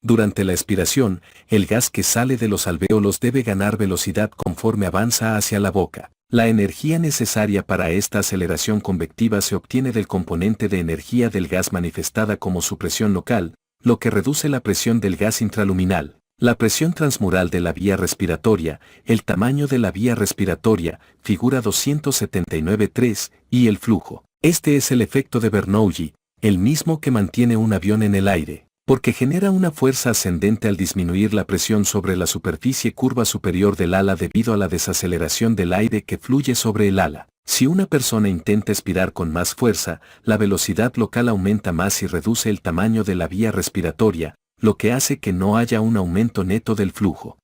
Speaker 1: Durante la expiración, el gas que sale de los alvéolos debe ganar velocidad conforme avanza hacia la boca. La energía necesaria para esta aceleración convectiva se obtiene del componente de energía del gas manifestada como su presión local, lo que reduce la presión del gas intraluminal, la presión transmural de la vía respiratoria, el tamaño de la vía respiratoria, figura 279.3, y el flujo. Este es el efecto de Bernoulli, el mismo que mantiene un avión en el aire, porque genera una fuerza ascendente al disminuir la presión sobre la superficie curva superior del ala debido a la desaceleración del aire que fluye sobre el ala. Si una persona intenta expirar con más fuerza, la velocidad local aumenta más y reduce el tamaño de la vía respiratoria, lo que hace que no haya un aumento neto del flujo.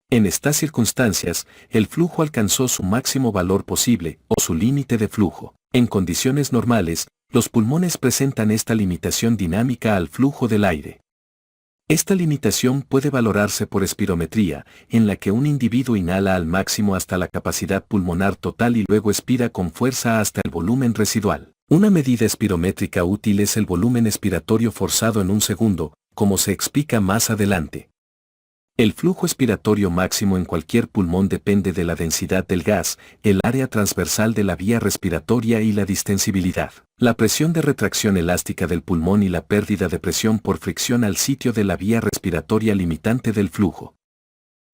Speaker 1: En estas circunstancias, el flujo alcanzó su máximo valor posible, o su límite de flujo. En condiciones normales, los pulmones presentan esta limitación dinámica al flujo del aire. Esta limitación puede valorarse por espirometría, en la que un individuo inhala al máximo hasta la capacidad pulmonar total y luego expira con fuerza hasta el volumen residual. Una medida espirométrica útil es el volumen expiratorio forzado en un segundo, como se explica más adelante. El flujo expiratorio máximo en cualquier pulmón depende de la densidad del gas, el área transversal de la vía respiratoria y la distensibilidad, la presión de retracción elástica del pulmón y la pérdida de presión por fricción al sitio de la vía respiratoria limitante del flujo.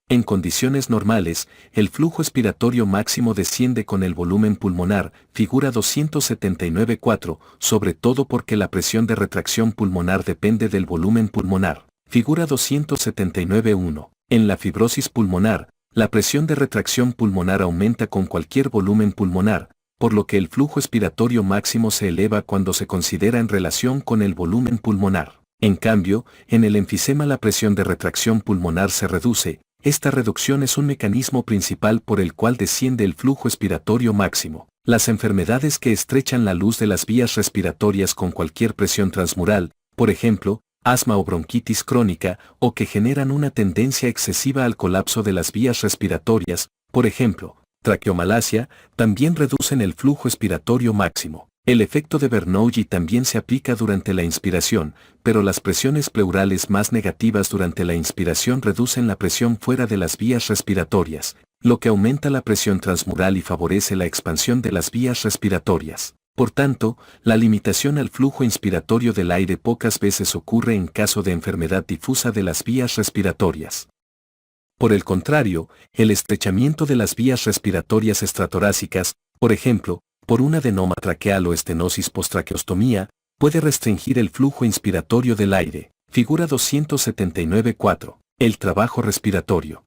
Speaker 1: En condiciones normales, el flujo expiratorio máximo desciende con el volumen pulmonar, figura 279.4, sobre todo porque la presión de retracción pulmonar depende del volumen pulmonar. Figura 279.1. En la fibrosis pulmonar, la presión de retracción pulmonar aumenta con cualquier volumen pulmonar, por lo que el flujo expiratorio máximo se eleva cuando se considera en relación con el volumen pulmonar. En cambio, en el enfisema la presión de retracción pulmonar se reduce. Esta reducción es un mecanismo principal por el cual desciende el flujo expiratorio máximo. Las enfermedades que estrechan la luz de las vías respiratorias con cualquier presión transmural, por ejemplo, asma o bronquitis crónica, o que generan una tendencia excesiva al colapso de las vías respiratorias, por ejemplo, traqueomalacia, también reducen el flujo expiratorio máximo. El efecto de Bernoulli también se aplica durante la inspiración, pero las presiones pleurales más negativas durante la inspiración reducen la presión fuera de las vías respiratorias, lo que aumenta la presión transmural y favorece la expansión de las vías respiratorias. Por tanto, la limitación al flujo inspiratorio del aire pocas veces ocurre en caso de enfermedad difusa de las vías respiratorias. Por el contrario, el estrechamiento de las vías respiratorias extratorácicas, por ejemplo, por un adenoma traqueal o estenosis postraqueostomía, puede restringir el flujo inspiratorio del aire. Figura 279.4. El trabajo respiratorio.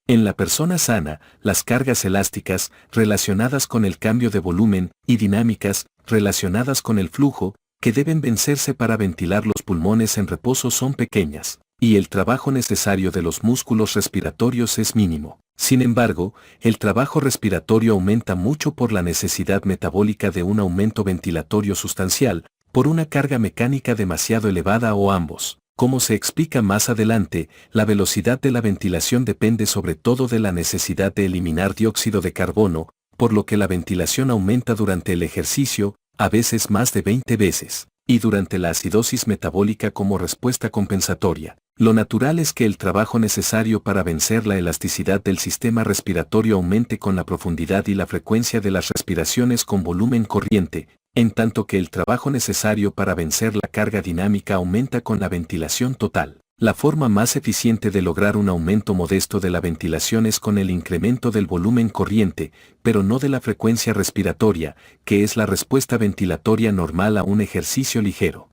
Speaker 1: En la persona sana, las cargas elásticas, relacionadas con el cambio de volumen, y dinámicas, relacionadas con el flujo, que deben vencerse para ventilar los pulmones en reposo son pequeñas, y el trabajo necesario de los músculos respiratorios es mínimo. Sin embargo, el trabajo respiratorio aumenta mucho por la necesidad metabólica de un aumento ventilatorio sustancial, por una carga mecánica demasiado elevada o ambos. Como se explica más adelante, la velocidad de la ventilación depende sobre todo de la necesidad de eliminar dióxido de carbono, por lo que la ventilación aumenta durante el ejercicio, a veces más de 20 veces, y durante la acidosis metabólica como respuesta compensatoria. Lo natural es que el trabajo necesario para vencer la elasticidad del sistema respiratorio aumente con la profundidad y la frecuencia de las respiraciones con volumen corriente, en tanto que el trabajo necesario para vencer la carga dinámica aumenta con la ventilación total. La forma más eficiente de lograr un aumento modesto de la ventilación es con el incremento del volumen corriente, pero no de la frecuencia respiratoria, que es la respuesta ventilatoria normal a un ejercicio ligero.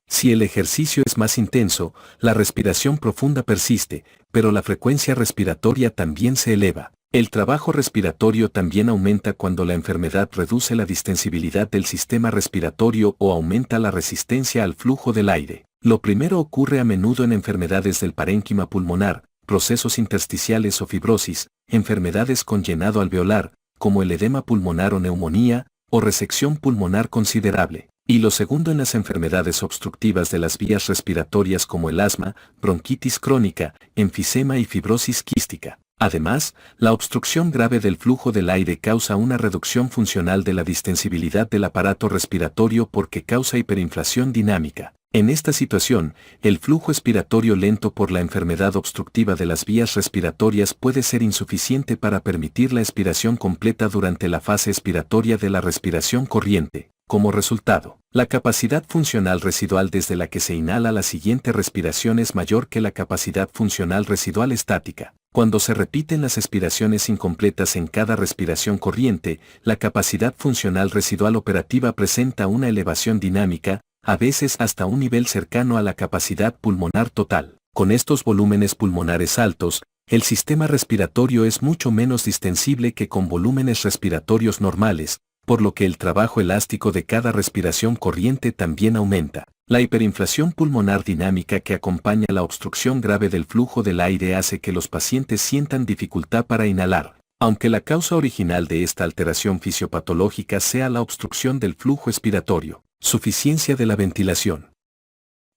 Speaker 1: Si el ejercicio es más intenso, la respiración profunda persiste, pero la frecuencia respiratoria también se eleva. El trabajo respiratorio también aumenta cuando la enfermedad reduce la distensibilidad del sistema respiratorio o aumenta la resistencia al flujo del aire. Lo primero ocurre a menudo en enfermedades del parénquima pulmonar, procesos intersticiales o fibrosis, enfermedades con llenado alveolar, como el edema pulmonar o neumonía, o resección pulmonar considerable. Y lo segundo en las enfermedades obstructivas de las vías respiratorias como el asma, bronquitis crónica, enfisema y fibrosis quística. Además, la obstrucción grave del flujo del aire causa una reducción funcional de la distensibilidad del aparato respiratorio porque causa hiperinflación dinámica. En esta situación, el flujo expiratorio lento por la enfermedad obstructiva de las vías respiratorias puede ser insuficiente para permitir la expiración completa durante la fase expiratoria de la respiración corriente. Como resultado, la capacidad funcional residual desde la que se inhala la siguiente respiración es mayor que la capacidad funcional residual estática. Cuando se repiten las expiraciones incompletas en cada respiración corriente, la capacidad funcional residual operativa presenta una elevación dinámica, a veces hasta un nivel cercano a la capacidad pulmonar total. Con estos volúmenes pulmonares altos, el sistema respiratorio es mucho menos distensible que con volúmenes respiratorios normales, por lo que el trabajo elástico de cada respiración corriente también aumenta. La hiperinflación pulmonar dinámica que acompaña la obstrucción grave del flujo del aire hace que los pacientes sientan dificultad para inhalar, aunque la causa original de esta alteración fisiopatológica sea la obstrucción del flujo expiratorio. Suficiencia de la ventilación.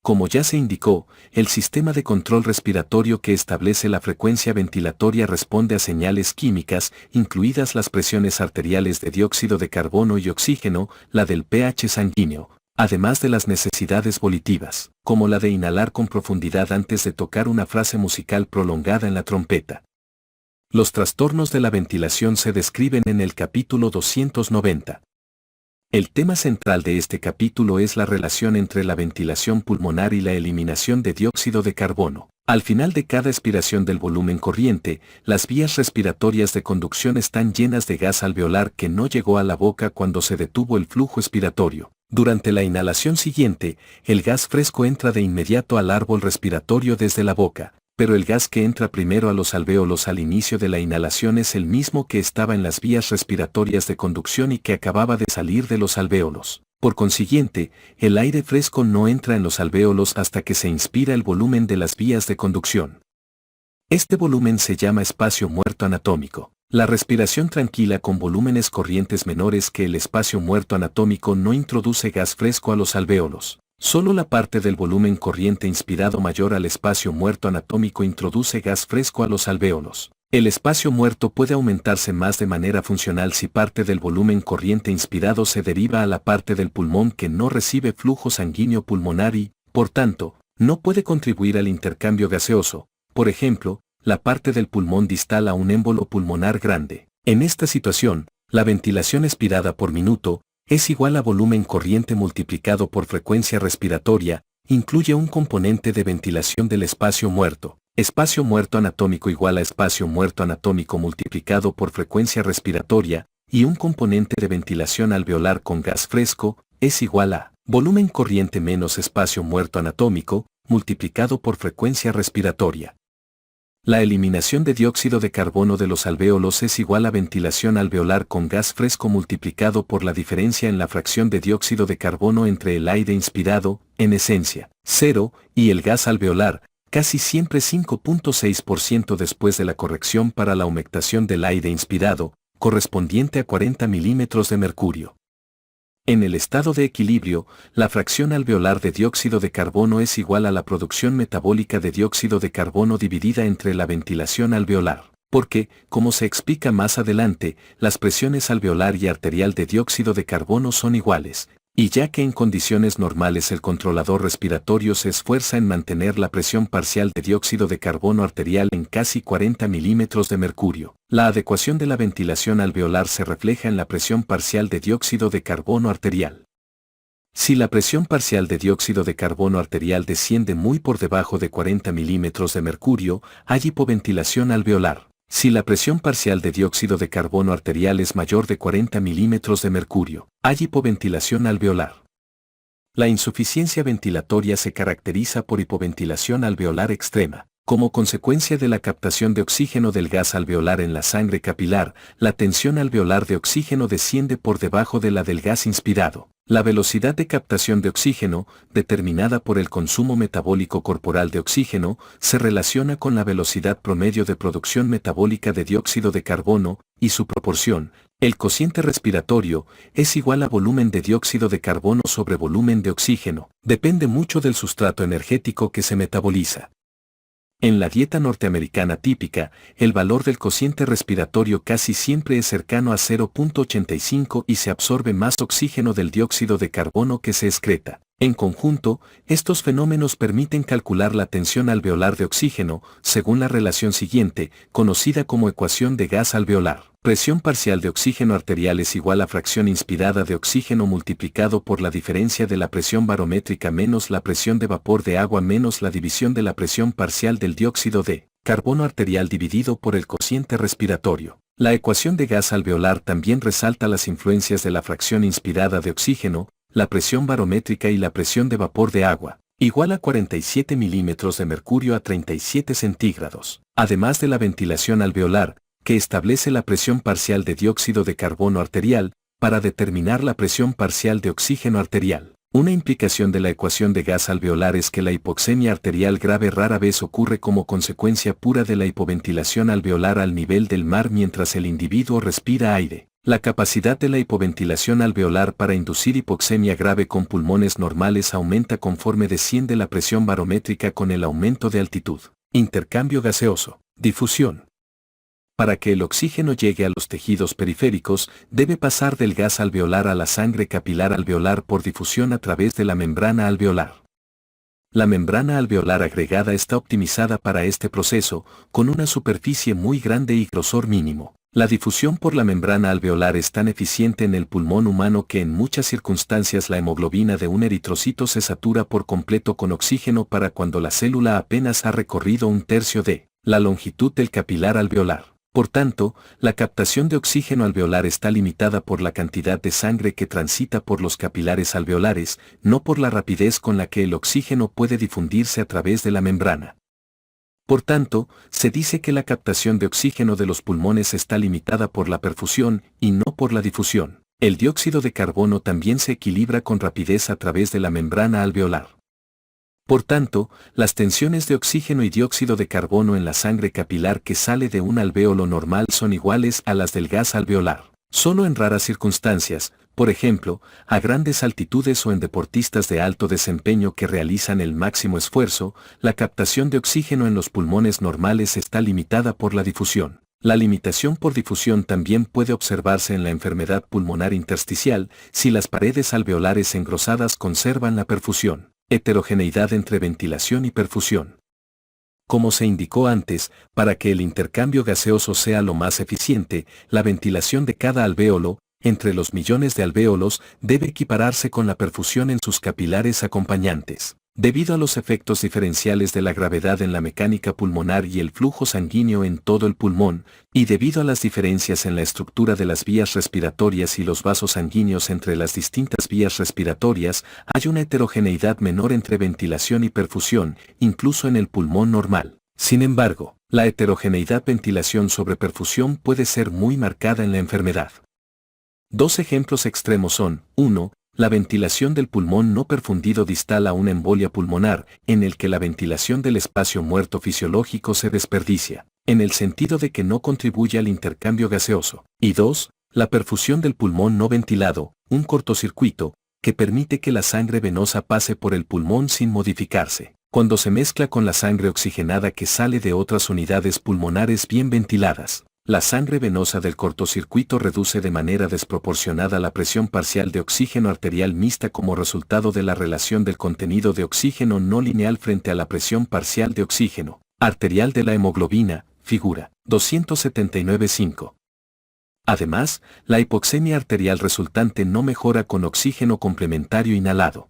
Speaker 1: Como ya se indicó, el sistema de control respiratorio que establece la frecuencia ventilatoria responde a señales químicas, incluidas las presiones arteriales de dióxido de carbono y oxígeno, la del pH sanguíneo, además de las necesidades volitivas, como la de inhalar con profundidad antes de tocar una frase musical prolongada en la trompeta. Los trastornos de la ventilación se describen en el capítulo 290. El tema central de este capítulo es la relación entre la ventilación pulmonar y la eliminación de dióxido de carbono. Al final de cada expiración del volumen corriente, las vías respiratorias de conducción están llenas de gas alveolar que no llegó a la boca cuando se detuvo el flujo expiratorio. Durante la inhalación siguiente, el gas fresco entra de inmediato al árbol respiratorio desde la boca, pero el gas que entra primero a los alvéolos al inicio de la inhalación es el mismo que estaba en las vías respiratorias de conducción y que acababa de salir de los alvéolos. Por consiguiente, el aire fresco no entra en los alvéolos hasta que se inspira el volumen de las vías de conducción. Este volumen se llama espacio muerto anatómico. La respiración tranquila con volúmenes corrientes menores que el espacio muerto anatómico no introduce gas fresco a los alvéolos. Solo la parte del volumen corriente inspirado mayor al espacio muerto anatómico introduce gas fresco a los alvéolos. El espacio muerto puede aumentarse más de manera funcional si parte del volumen corriente inspirado se deriva a la parte del pulmón que no recibe flujo sanguíneo pulmonar y, por tanto, no puede contribuir al intercambio gaseoso, por ejemplo, la parte del pulmón distal a un émbolo pulmonar grande. En esta situación, la ventilación expirada por minuto es igual a volumen corriente multiplicado por frecuencia respiratoria, incluye un componente de ventilación del espacio muerto. Espacio muerto anatómico igual a espacio muerto anatómico multiplicado por frecuencia respiratoria, y un componente de ventilación alveolar con gas fresco, es igual a volumen corriente menos espacio muerto anatómico, multiplicado por frecuencia respiratoria. La eliminación de dióxido de carbono de los alvéolos es igual a ventilación alveolar con gas fresco multiplicado por la diferencia en la fracción de dióxido de carbono entre el aire inspirado, en esencia, 0, y el gas alveolar, casi siempre 5.6% después de la corrección para la humectación del aire inspirado, correspondiente a 40 milímetros de mercurio. En el estado de equilibrio, la fracción alveolar de dióxido de carbono es igual a la producción metabólica de dióxido de carbono dividida entre la ventilación alveolar, porque, como se explica más adelante, las presiones alveolar y arterial de dióxido de carbono son iguales, y ya que en condiciones normales el controlador respiratorio se esfuerza en mantener la presión parcial de dióxido de carbono arterial en casi 40 milímetros de mercurio, la adecuación de la ventilación alveolar se refleja en la presión parcial de dióxido de carbono arterial. Si la presión parcial de dióxido de carbono arterial desciende muy por debajo de 40 milímetros de mercurio, hay hipoventilación alveolar. Si la presión parcial de dióxido de carbono arterial es mayor de 40 milímetros de mercurio, hay hipoventilación alveolar. La insuficiencia ventilatoria se caracteriza por hipoventilación alveolar extrema. Como consecuencia de la captación de oxígeno del gas alveolar en la sangre capilar, la tensión alveolar de oxígeno desciende por debajo de la del gas inspirado. La velocidad de captación de oxígeno, determinada por el consumo metabólico corporal de oxígeno, se relaciona con la velocidad promedio de producción metabólica de dióxido de carbono, y su proporción, el cociente respiratorio, es igual a volumen de dióxido de carbono sobre volumen de oxígeno. Depende mucho del sustrato energético que se metaboliza. En la dieta norteamericana típica, el valor del cociente respiratorio casi siempre es cercano a 0.85 y se absorbe más oxígeno del dióxido de carbono que se excreta. En conjunto, estos fenómenos permiten calcular la tensión alveolar de oxígeno, según la relación siguiente, conocida como ecuación de gas alveolar. Presión parcial de oxígeno arterial es igual a fracción inspirada de oxígeno multiplicado por la diferencia de la presión barométrica menos la presión de vapor de agua menos la división de la presión parcial del dióxido de carbono arterial dividido por el cociente respiratorio. La ecuación de gas alveolar también resalta las influencias de la fracción inspirada de oxígeno, la presión barométrica y la presión de vapor de agua, igual a 47 milímetros de mercurio a 37 centígrados, además de la ventilación alveolar, que establece la presión parcial de dióxido de carbono arterial, para determinar la presión parcial de oxígeno arterial. Una implicación de la ecuación de gas alveolar es que la hipoxemia arterial grave rara vez ocurre como consecuencia pura de la hipoventilación alveolar al nivel del mar mientras el individuo respira aire. La capacidad de la hipoventilación alveolar para inducir hipoxemia grave con pulmones normales aumenta conforme desciende la presión barométrica con el aumento de altitud. Intercambio gaseoso. Difusión. Para que el oxígeno llegue a los tejidos periféricos, debe pasar del gas alveolar a la sangre capilar alveolar por difusión a través de la membrana alveolar. La membrana alveolar agregada está optimizada para este proceso, con una superficie muy grande y grosor mínimo. La difusión por la membrana alveolar es tan eficiente en el pulmón humano que en muchas circunstancias la hemoglobina de un eritrocito se satura por completo con oxígeno para cuando la célula apenas ha recorrido un tercio de la longitud del capilar alveolar. Por tanto, la captación de oxígeno alveolar está limitada por la cantidad de sangre que transita por los capilares alveolares, no por la rapidez con la que el oxígeno puede difundirse a través de la membrana. Por tanto, se dice que la captación de oxígeno de los pulmones está limitada por la perfusión y no por la difusión. El dióxido de carbono también se equilibra con rapidez a través de la membrana alveolar. Por tanto, las tensiones de oxígeno y dióxido de carbono en la sangre capilar que sale de un alvéolo normal son iguales a las del gas alveolar. Solo en raras circunstancias, Por ejemplo, a grandes altitudes o en deportistas de alto desempeño que realizan el máximo esfuerzo, la captación de oxígeno en los pulmones normales está limitada por la difusión. La limitación por difusión también puede observarse en la enfermedad pulmonar intersticial si las paredes alveolares engrosadas conservan la perfusión. Heterogeneidad entre ventilación y perfusión. Como se indicó antes, para que el intercambio gaseoso sea lo más eficiente, la ventilación de cada alvéolo, entre los millones de alvéolos, debe equipararse con la perfusión en sus capilares acompañantes. Debido a los efectos diferenciales de la gravedad en la mecánica pulmonar y el flujo sanguíneo en todo el pulmón, y debido a las diferencias en la estructura de las vías respiratorias y los vasos sanguíneos entre las distintas vías respiratorias, hay una heterogeneidad menor entre ventilación y perfusión, incluso en el pulmón normal. Sin embargo, la heterogeneidad ventilación sobre perfusión puede ser muy marcada en la enfermedad. Dos ejemplos extremos son, 1. La ventilación del pulmón no perfundido distal a una embolia pulmonar, en el que la ventilación del espacio muerto fisiológico se desperdicia, en el sentido de que no contribuye al intercambio gaseoso. Y 2. La perfusión del pulmón no ventilado, un cortocircuito, que permite que la sangre venosa pase por el pulmón sin modificarse, cuando se mezcla con la sangre oxigenada que sale de otras unidades pulmonares bien ventiladas. La sangre venosa del cortocircuito reduce de manera desproporcionada la presión parcial de oxígeno arterial mixta como resultado de la relación del contenido de oxígeno no lineal frente a la presión parcial de oxígeno arterial de la hemoglobina, figura 279.5. Además, la hipoxemia arterial resultante no mejora con oxígeno complementario inhalado.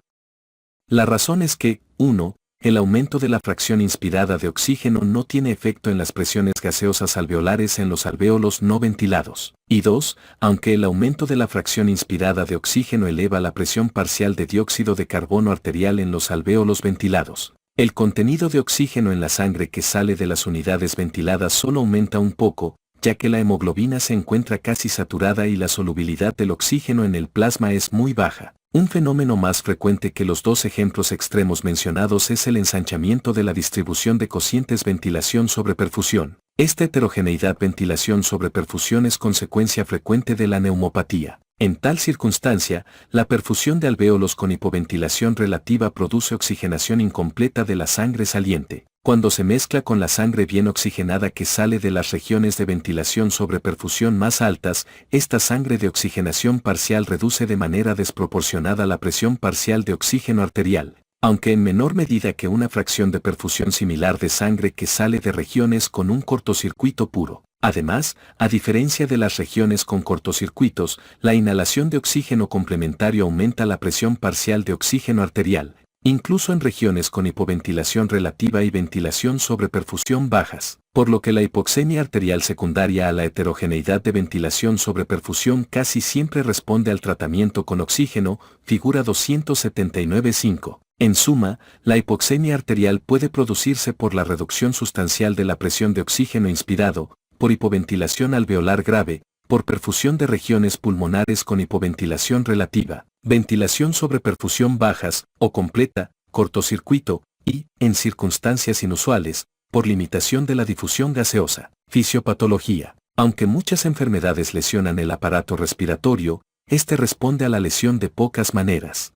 Speaker 1: La razón es que, 1. El aumento de la fracción inspirada de oxígeno no tiene efecto en las presiones gaseosas alveolares en los alvéolos no ventilados. Y 2. Aunque el aumento de la fracción inspirada de oxígeno eleva la presión parcial de dióxido de carbono arterial en los alvéolos ventilados, el contenido de oxígeno en la sangre que sale de las unidades ventiladas solo aumenta un poco, ya que la hemoglobina se encuentra casi saturada y la solubilidad del oxígeno en el plasma es muy baja. Un fenómeno más frecuente que los dos ejemplos extremos mencionados es el ensanchamiento de la distribución de cocientes ventilación sobre perfusión. Esta heterogeneidad ventilación sobre perfusión es consecuencia frecuente de la neumopatía. En tal circunstancia, la perfusión de alvéolos con hipoventilación relativa produce oxigenación incompleta de la sangre saliente. Cuando se mezcla con la sangre bien oxigenada que sale de las regiones de ventilación sobre perfusión más altas, esta sangre de oxigenación parcial reduce de manera desproporcionada la presión parcial de oxígeno arterial, aunque en menor medida que una fracción de perfusión similar de sangre que sale de regiones con un cortocircuito puro. Además, a diferencia de las regiones con cortocircuitos, la inhalación de oxígeno complementario aumenta la presión parcial de oxígeno arterial, incluso en regiones con hipoventilación relativa y ventilación sobre perfusión bajas, por lo que la hipoxemia arterial secundaria a la heterogeneidad de ventilación sobre perfusión casi siempre responde al tratamiento con oxígeno, figura 279.5. En suma, la hipoxemia arterial puede producirse por la reducción sustancial de la presión de oxígeno inspirado, por hipoventilación alveolar grave, por perfusión de regiones pulmonares con hipoventilación relativa, ventilación sobre perfusión bajas o completa, cortocircuito, y, en circunstancias inusuales, por limitación de la difusión gaseosa. Fisiopatología. Aunque muchas enfermedades lesionan el aparato respiratorio, este responde a la lesión de pocas maneras.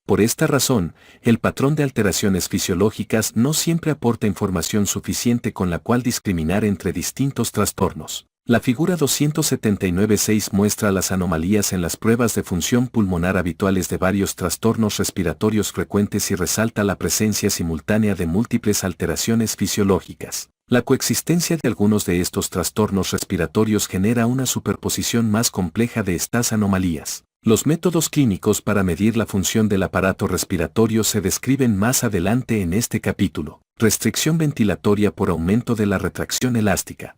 Speaker 1: Por esta razón, el patrón de alteraciones fisiológicas no siempre aporta información suficiente con la cual discriminar entre distintos trastornos. La figura 279.6 muestra las anomalías en las pruebas de función pulmonar habituales de varios trastornos respiratorios frecuentes y resalta la presencia simultánea de múltiples alteraciones fisiológicas. La coexistencia de algunos de estos trastornos respiratorios genera una superposición más compleja de estas anomalías. Los métodos clínicos para medir la función del aparato respiratorio se describen más adelante en este capítulo. Restricción ventilatoria por aumento de la retracción elástica.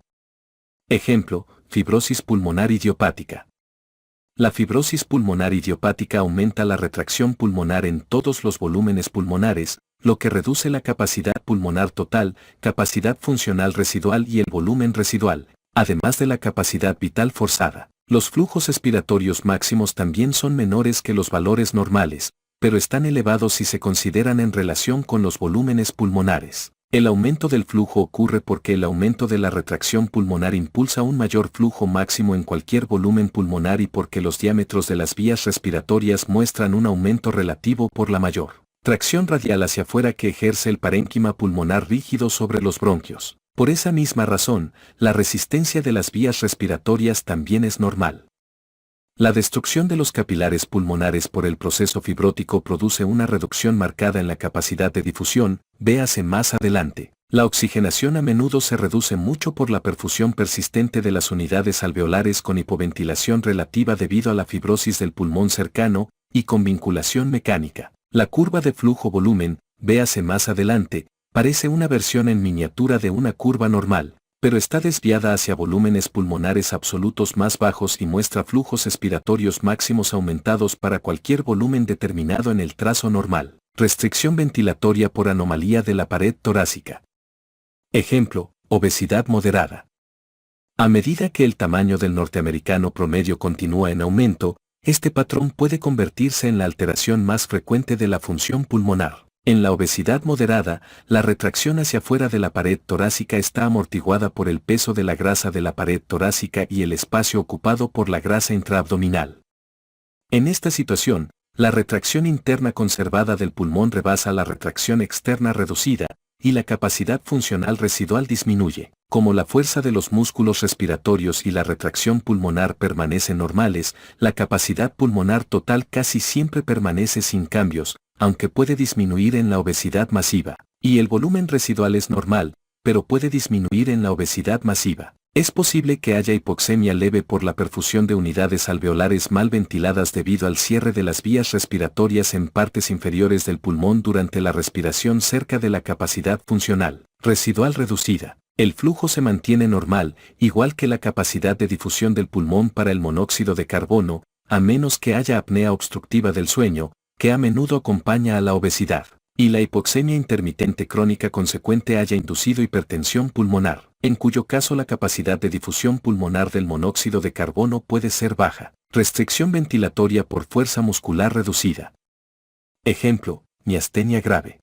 Speaker 1: Ejemplo, fibrosis pulmonar idiopática. La fibrosis pulmonar idiopática aumenta la retracción pulmonar en todos los volúmenes pulmonares, lo que reduce la capacidad pulmonar total, capacidad funcional residual y el volumen residual, además de la capacidad vital forzada. Los flujos expiratorios máximos también son menores que los valores normales, pero están elevados si se consideran en relación con los volúmenes pulmonares. El aumento del flujo ocurre porque el aumento de la retracción pulmonar impulsa un mayor flujo máximo en cualquier volumen pulmonar y porque los diámetros de las vías respiratorias muestran un aumento relativo por la mayor tracción radial hacia afuera que ejerce el parénquima pulmonar rígido sobre los bronquios. Por esa misma razón, la resistencia de las vías respiratorias también es normal. La destrucción de los capilares pulmonares por el proceso fibrótico produce una reducción marcada en la capacidad de difusión, véase más adelante. La oxigenación a menudo se reduce mucho por la perfusión persistente de las unidades alveolares con hipoventilación relativa debido a la fibrosis del pulmón cercano y con vinculación mecánica. La curva de flujo-volumen, véase más adelante, parece una versión en miniatura de una curva normal, pero está desviada hacia volúmenes pulmonares absolutos más bajos y muestra flujos expiratorios máximos aumentados para cualquier volumen determinado en el trazo normal. Restricción ventilatoria por anomalía de la pared torácica. Ejemplo, obesidad moderada. A medida que el tamaño del norteamericano promedio continúa en aumento, este patrón puede convertirse en la alteración más frecuente de la función pulmonar. En la obesidad moderada, la retracción hacia afuera de la pared torácica está amortiguada por el peso de la grasa de la pared torácica y el espacio ocupado por la grasa intraabdominal. En esta situación, la retracción interna conservada del pulmón rebasa la retracción externa reducida, y la capacidad funcional residual disminuye. Como la fuerza de los músculos respiratorios y la retracción pulmonar permanecen normales, la capacidad pulmonar total casi siempre permanece sin cambios, aunque puede disminuir en la obesidad masiva, y el volumen residual es normal, pero puede disminuir en la obesidad masiva. Es posible que haya hipoxemia leve por la perfusión de unidades alveolares mal ventiladas debido al cierre de las vías respiratorias en partes inferiores del pulmón durante la respiración cerca de la capacidad funcional residual reducida. El flujo se mantiene normal, igual que la capacidad de difusión del pulmón para el monóxido de carbono, a menos que haya apnea obstructiva del sueño, que a menudo acompaña a la obesidad, y la hipoxemia intermitente crónica consecuente haya inducido hipertensión pulmonar, en cuyo caso la capacidad de difusión pulmonar del monóxido de carbono puede ser baja. Restricción ventilatoria por fuerza muscular reducida. Ejemplo, miastenia grave.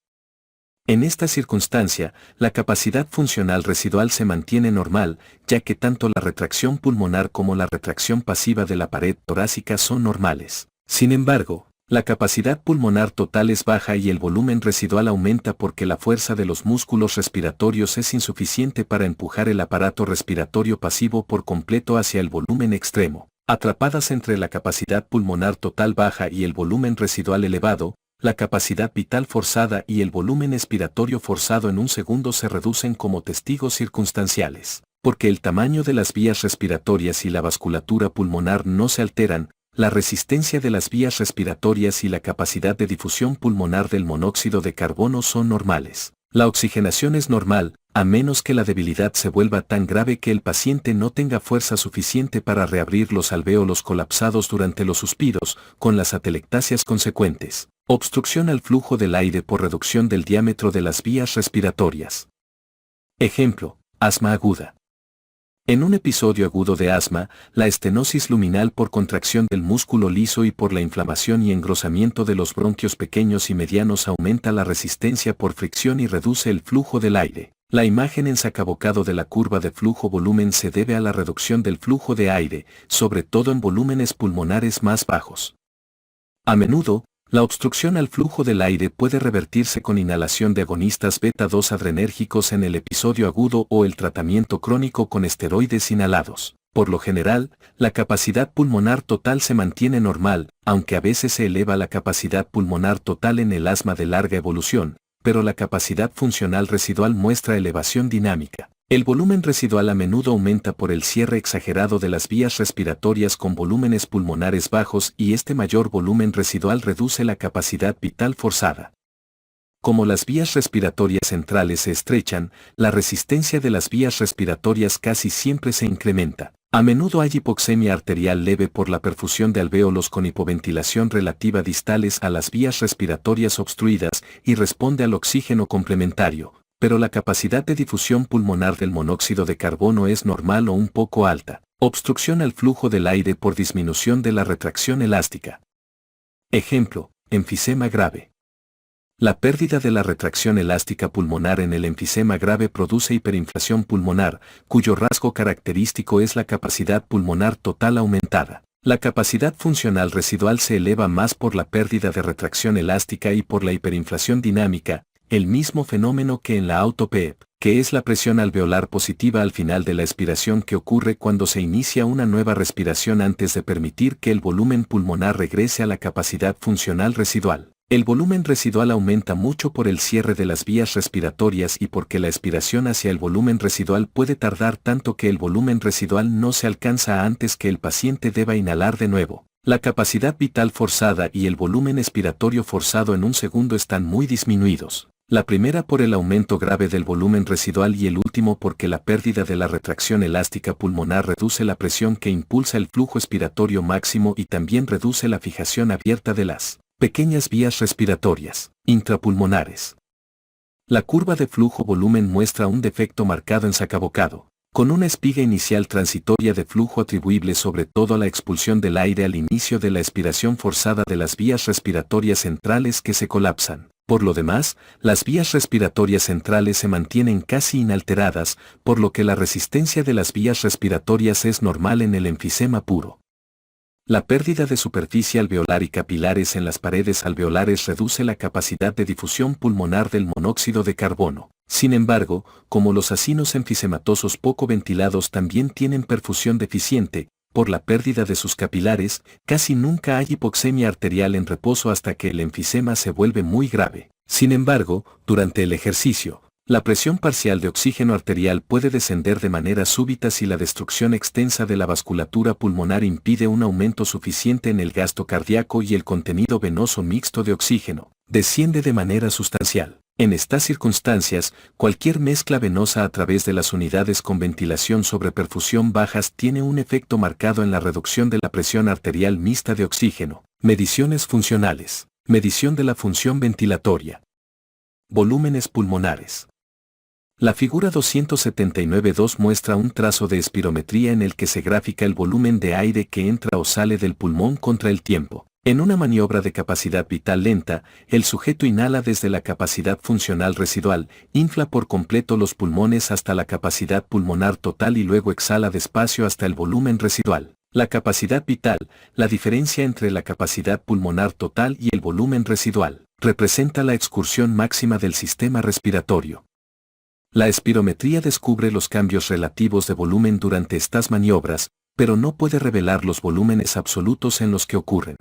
Speaker 1: En esta circunstancia, la capacidad funcional residual se mantiene normal, ya que tanto la retracción pulmonar como la retracción pasiva de la pared torácica son normales. Sin embargo, la capacidad pulmonar total es baja y el volumen residual aumenta porque la fuerza de los músculos respiratorios es insuficiente para empujar el aparato respiratorio pasivo por completo hacia el volumen extremo. Atrapadas entre la capacidad pulmonar total baja y el volumen residual elevado, la capacidad vital forzada y el volumen expiratorio forzado en un segundo se reducen como testigos circunstanciales. Porque el tamaño de las vías respiratorias y la vasculatura pulmonar no se alteran, la resistencia de las vías respiratorias y la capacidad de difusión pulmonar del monóxido de carbono son normales. La oxigenación es normal, a menos que la debilidad se vuelva tan grave que el paciente no tenga fuerza suficiente para reabrir los alvéolos colapsados durante los suspiros, con las atelectasias consecuentes. Obstrucción al flujo del aire por reducción del diámetro de las vías respiratorias. Ejemplo, asma aguda. En un episodio agudo de asma, la estenosis luminal por contracción del músculo liso y por la inflamación y engrosamiento de los bronquios pequeños y medianos aumenta la resistencia por fricción y reduce el flujo del aire. La imagen en sacabocado de la curva de flujo-volumen se debe a la reducción del flujo de aire, sobre todo en volúmenes pulmonares más bajos. A menudo, la obstrucción al flujo del aire puede revertirse con inhalación de agonistas beta-2 adrenérgicos en el episodio agudo o el tratamiento crónico con esteroides inhalados. Por lo general, la capacidad pulmonar total se mantiene normal, aunque a veces se eleva la capacidad pulmonar total en el asma de larga evolución, pero la capacidad funcional residual muestra elevación dinámica. El volumen residual a menudo aumenta por el cierre exagerado de las vías respiratorias con volúmenes pulmonares bajos y este mayor volumen residual reduce la capacidad vital forzada. Como las vías respiratorias centrales se estrechan, la resistencia de las vías respiratorias casi siempre se incrementa. A menudo hay hipoxemia arterial leve por la perfusión de alvéolos con hipoventilación relativa distales a las vías respiratorias obstruidas y responde al oxígeno complementario, pero la capacidad de difusión pulmonar del monóxido de carbono es normal o un poco alta. Obstrucción al flujo del aire por disminución de la retracción elástica. Ejemplo, enfisema grave. La pérdida de la retracción elástica pulmonar en el enfisema grave produce hiperinflación pulmonar, cuyo rasgo característico es la capacidad pulmonar total aumentada. La capacidad funcional residual se eleva más por la pérdida de retracción elástica y por la hiperinflación dinámica, el mismo fenómeno que en la auto-PEEP, que es la presión alveolar positiva al final de la expiración que ocurre cuando se inicia una nueva respiración antes de permitir que el volumen pulmonar regrese a la capacidad funcional residual. El volumen residual aumenta mucho por el cierre de las vías respiratorias y porque la expiración hacia el volumen residual puede tardar tanto que el volumen residual no se alcanza antes que el paciente deba inhalar de nuevo. La capacidad vital forzada y el volumen expiratorio forzado en un segundo están muy disminuidos. La primera por el aumento grave del volumen residual y el último porque la pérdida de la retracción elástica pulmonar reduce la presión que impulsa el flujo expiratorio máximo y también reduce la fijación abierta de las pequeñas vías respiratorias intrapulmonares. La curva de flujo-volumen muestra un defecto marcado en sacabocado, con una espiga inicial transitoria de flujo atribuible sobre todo a la expulsión del aire al inicio de la expiración forzada de las vías respiratorias centrales que se colapsan. Por lo demás, las vías respiratorias centrales se mantienen casi inalteradas, por lo que la resistencia de las vías respiratorias es normal en el enfisema puro. La pérdida de superficie alveolar y capilares en las paredes alveolares reduce la capacidad de difusión pulmonar del monóxido de carbono. Sin embargo, como los acinos enfisematosos poco ventilados también tienen perfusión deficiente, por la pérdida de sus capilares, casi nunca hay hipoxemia arterial en reposo hasta que el enfisema se vuelve muy grave. Sin embargo, durante el ejercicio, la presión parcial de oxígeno arterial puede descender de manera súbita si la destrucción extensa de la vasculatura pulmonar impide un aumento suficiente en el gasto cardíaco y el contenido venoso mixto de oxígeno desciende de manera sustancial. En estas circunstancias, cualquier mezcla venosa a través de las unidades con ventilación sobre perfusión bajas tiene un efecto marcado en la reducción de la presión arterial mixta de oxígeno. Mediciones funcionales. Medición de la función ventilatoria. Volúmenes pulmonares. La figura 279.2 muestra un trazo de espirometría en el que se grafica el volumen de aire que entra o sale del pulmón contra el tiempo. En una maniobra de capacidad vital lenta, el sujeto inhala desde la capacidad funcional residual, infla por completo los pulmones hasta la capacidad pulmonar total y luego exhala despacio hasta el volumen residual. La capacidad vital, la diferencia entre la capacidad pulmonar total y el volumen residual, representa la excursión máxima del sistema respiratorio. La espirometría descubre los cambios relativos de volumen durante estas maniobras, pero no puede revelar los volúmenes absolutos en los que ocurren.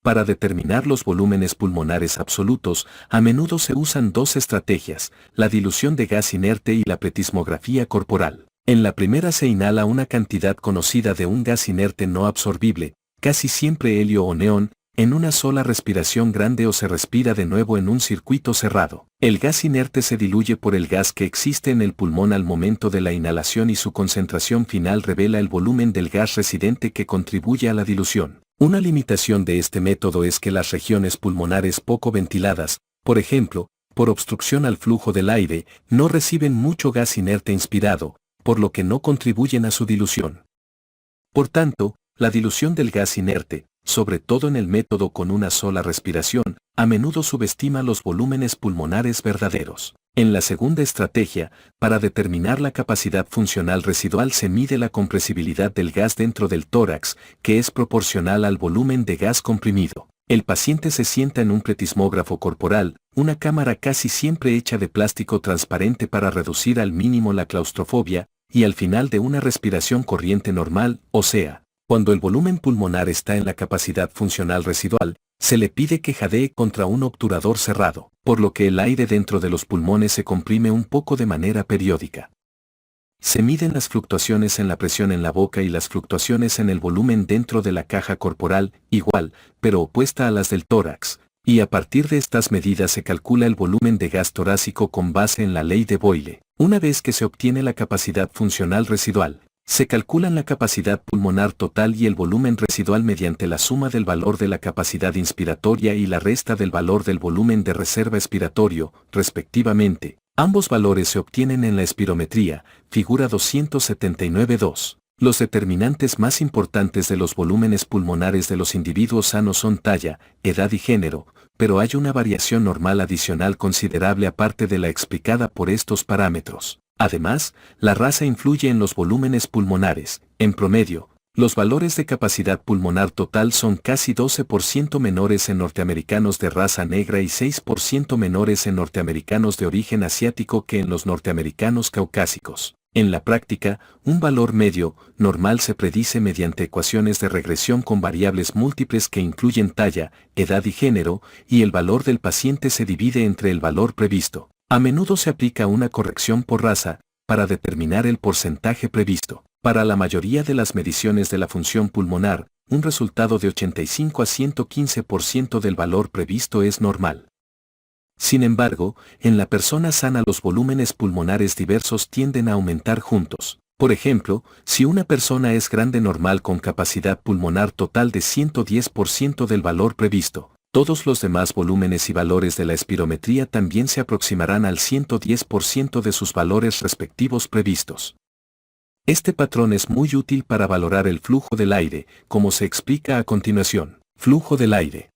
Speaker 1: Para determinar los volúmenes pulmonares absolutos, a menudo se usan dos estrategias, la dilución de gas inerte y la pletismografía corporal. En la primera se inhala una cantidad conocida de un gas inerte no absorbible, casi siempre helio o neón, en una sola respiración grande o se respira de nuevo en un circuito cerrado. El gas inerte se diluye por el gas que existe en el pulmón al momento de la inhalación y su concentración final revela el volumen del gas residente que contribuye a la dilución. Una limitación de este método es que las regiones pulmonares poco ventiladas, por ejemplo, por obstrucción al flujo del aire, no reciben mucho gas inerte inspirado, por lo que no contribuyen a su dilución. Por tanto, la dilución del gas inerte, sobre todo en el método con una sola respiración, a menudo subestima los volúmenes pulmonares verdaderos. En la segunda estrategia, para determinar la capacidad funcional residual se mide la compresibilidad del gas dentro del tórax, que es proporcional al volumen de gas comprimido. El paciente se sienta en un pletismógrafo corporal, una cámara casi siempre hecha de plástico transparente para reducir al mínimo la claustrofobia, y al final de una respiración corriente normal, o sea, cuando el volumen pulmonar está en la capacidad funcional residual, se le pide que jadee contra un obturador cerrado, por lo que el aire dentro de los pulmones se comprime un poco de manera periódica. Se miden las fluctuaciones en la presión en la boca y las fluctuaciones en el volumen dentro de la caja corporal, igual, pero opuesta a las del tórax, y a partir de estas medidas se calcula el volumen de gas torácico con base en la ley de Boyle. Una vez que se obtiene la capacidad funcional residual, se calculan la capacidad pulmonar total y el volumen residual mediante la suma del valor de la capacidad inspiratoria y la resta del valor del volumen de reserva expiratorio, respectivamente. Ambos valores se obtienen en la espirometría, figura 279.2. Los determinantes más importantes de los volúmenes pulmonares de los individuos sanos son talla, edad y género, pero hay una variación normal adicional considerable aparte de la explicada por estos parámetros. Además, la raza influye en los volúmenes pulmonares. En promedio, los valores de capacidad pulmonar total son casi 12% menores en norteamericanos de raza negra y 6% menores en norteamericanos de origen asiático que en los norteamericanos caucásicos. En la práctica, un valor medio, normal se predice mediante ecuaciones de regresión con variables múltiples que incluyen talla, edad y género, y el valor del paciente se divide entre el valor previsto. A menudo se aplica una corrección por raza, para determinar el porcentaje previsto. Para la mayoría de las mediciones de la función pulmonar, un resultado de 85 a 115% del valor previsto es normal. Sin embargo, en la persona sana los volúmenes pulmonares diversos tienden a aumentar juntos. Por ejemplo, si una persona es grande normal con capacidad pulmonar total de 110% del valor previsto, todos los demás volúmenes y valores de la espirometría también se aproximarán al 110% de sus valores respectivos previstos. Este patrón es muy útil para valorar el flujo del aire, como se explica a continuación. Flujo del aire.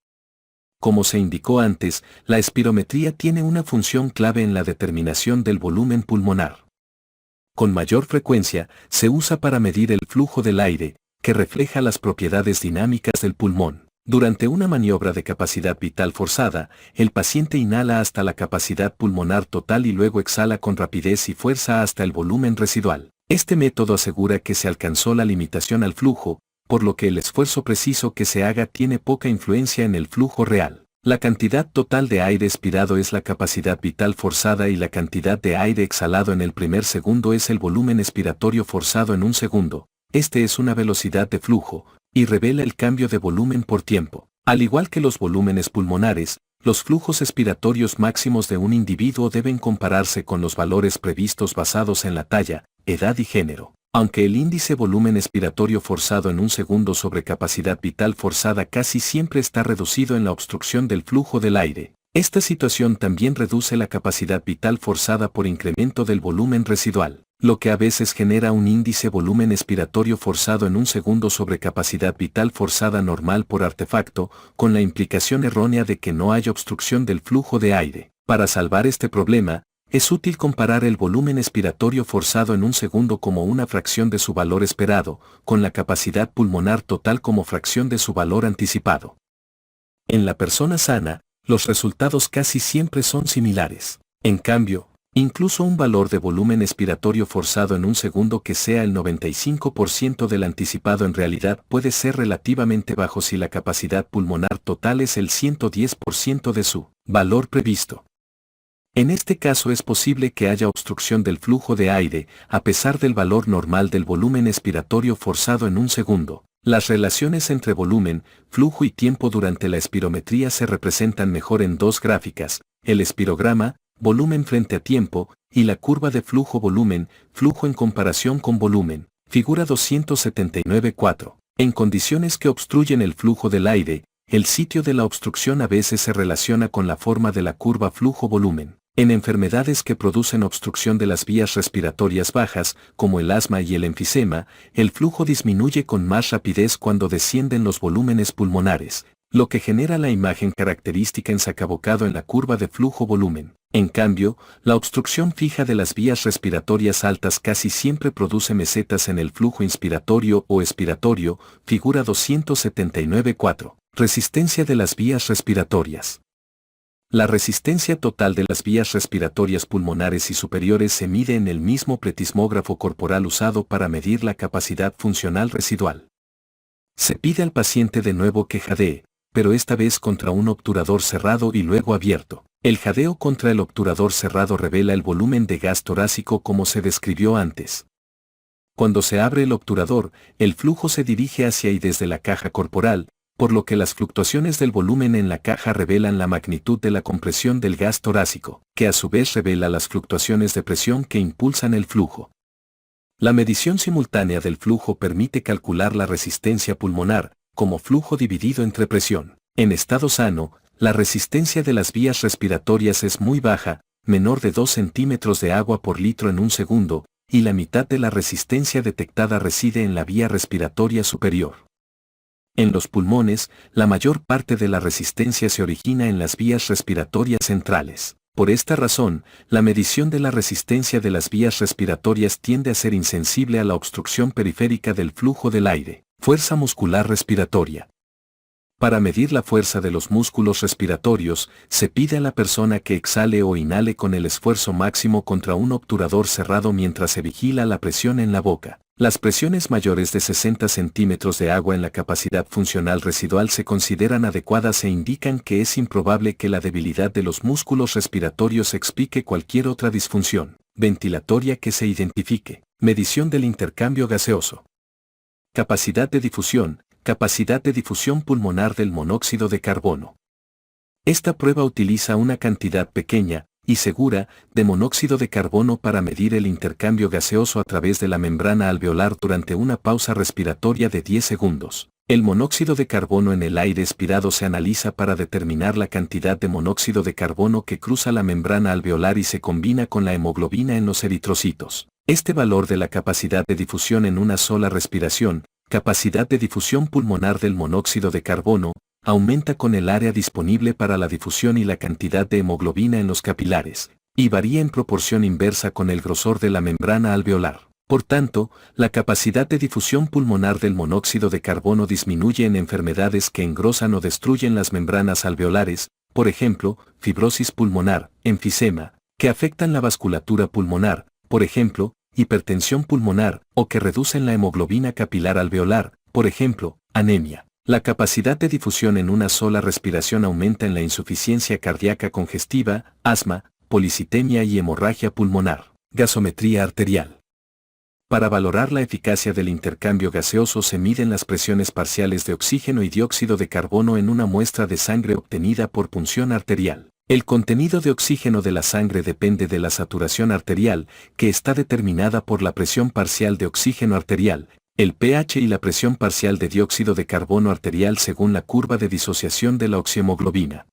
Speaker 1: Como se indicó antes, la espirometría tiene una función clave en la determinación del volumen pulmonar. Con mayor frecuencia, se usa para medir el flujo del aire, que refleja las propiedades dinámicas del pulmón. Durante una maniobra de capacidad vital forzada, el paciente inhala hasta la capacidad pulmonar total y luego exhala con rapidez y fuerza hasta el volumen residual. Este método asegura que se alcanzó la limitación al flujo, por lo que el esfuerzo preciso que se haga tiene poca influencia en el flujo real. La cantidad total de aire expirado es la capacidad vital forzada y la cantidad de aire exhalado en el primer segundo es el volumen expiratorio forzado en un segundo. Este es una velocidad de flujo, y revela el cambio de volumen por tiempo. Al igual que los volúmenes pulmonares, los flujos expiratorios máximos de un individuo deben compararse con los valores previstos basados en la talla, edad y género. Aunque el índice volumen expiratorio forzado en un segundo sobre capacidad vital forzada casi siempre está reducido en la obstrucción del flujo del aire, esta situación también reduce la capacidad vital forzada por incremento del volumen residual, lo que a veces genera un índice volumen expiratorio forzado en un segundo sobre capacidad vital forzada normal por artefacto, con la implicación errónea de que no hay obstrucción del flujo de aire. Para salvar este problema, es útil comparar el volumen expiratorio forzado en un segundo como una fracción de su valor esperado, con la capacidad pulmonar total como fracción de su valor anticipado. En la persona sana, los resultados casi siempre son similares. En cambio, incluso un valor de volumen expiratorio forzado en un segundo que sea el 95% del anticipado en realidad puede ser relativamente bajo si la capacidad pulmonar total es el 110% de su valor previsto. En este caso es posible que haya obstrucción del flujo de aire, a pesar del valor normal del volumen expiratorio forzado en un segundo. Las relaciones entre volumen, flujo y tiempo durante la espirometría se representan mejor en dos gráficas, el espirograma, volumen frente a tiempo, y la curva de flujo-volumen, flujo en comparación con volumen, figura 279.4. En condiciones que obstruyen el flujo del aire, el sitio de la obstrucción a veces se relaciona con la forma de la curva flujo-volumen. En enfermedades que producen obstrucción de las vías respiratorias bajas, como el asma y el enfisema, el flujo disminuye con más rapidez cuando descienden los volúmenes pulmonares, lo que genera la imagen característica ensacabocado en la curva de flujo-volumen. En cambio, la obstrucción fija de las vías respiratorias altas casi siempre produce mesetas en el flujo inspiratorio o expiratorio, figura 279.4. Resistencia de las vías respiratorias. La resistencia total de las vías respiratorias pulmonares y superiores se mide en el mismo pletismógrafo corporal usado para medir la capacidad funcional residual. Se pide al paciente de nuevo que jadee, pero esta vez contra un obturador cerrado y luego abierto. El jadeo contra el obturador cerrado revela el volumen de gas torácico como se describió antes. Cuando se abre el obturador, el flujo se dirige hacia y desde la caja corporal, por lo que las fluctuaciones del volumen en la caja revelan la magnitud de la compresión del gas torácico, que a su vez revela las fluctuaciones de presión que impulsan el flujo. La medición simultánea del flujo permite calcular la resistencia pulmonar, como flujo dividido entre presión. En estado sano, la resistencia de las vías respiratorias es muy baja, menor de 2 centímetros de agua por litro en un segundo, y la mitad de la resistencia detectada reside en la vía respiratoria superior. En los pulmones, la mayor parte de la resistencia se origina en las vías respiratorias centrales. Por esta razón, la medición de la resistencia de las vías respiratorias tiende a ser insensible a la obstrucción periférica del flujo del aire. Fuerza muscular respiratoria. Para medir la fuerza de los músculos respiratorios, se pide a la persona que exhale o inhale con el esfuerzo máximo contra un obturador cerrado mientras se vigila la presión en la boca. Las presiones mayores de 60 centímetros de agua en la capacidad funcional residual se consideran adecuadas e indican que es improbable que la debilidad de los músculos respiratorios explique cualquier otra disfunción ventilatoria que se identifique. Medición del intercambio gaseoso. Capacidad de difusión pulmonar del monóxido de carbono. Esta prueba utiliza una cantidad pequeña y segura de monóxido de carbono para medir el intercambio gaseoso a través de la membrana alveolar durante una pausa respiratoria de 10 segundos. El monóxido de carbono en el aire expirado se analiza para determinar la cantidad de monóxido de carbono que cruza la membrana alveolar y se combina con la hemoglobina en los eritrocitos. Este valor de la capacidad de difusión en una sola respiración, capacidad de difusión pulmonar del monóxido de carbono, aumenta con el área disponible para la difusión y la cantidad de hemoglobina en los capilares, y varía en proporción inversa con el grosor de la membrana alveolar. Por tanto, la capacidad de difusión pulmonar del monóxido de carbono disminuye en enfermedades que engrosan o destruyen las membranas alveolares, por ejemplo, fibrosis pulmonar, enfisema, que afectan la vasculatura pulmonar, por ejemplo, hipertensión pulmonar, o que reducen la hemoglobina capilar alveolar, por ejemplo, anemia. La capacidad de difusión en una sola respiración aumenta en la insuficiencia cardíaca congestiva, asma, policitemia y hemorragia pulmonar. Gasometría arterial. Para valorar la eficacia del intercambio gaseoso se miden las presiones parciales de oxígeno y dióxido de carbono en una muestra de sangre obtenida por punción arterial. El contenido de oxígeno de la sangre depende de la saturación arterial, que está determinada por la presión parcial de oxígeno arterial, el pH y la presión parcial de dióxido de carbono arterial según la curva de disociación de la oxihemoglobina.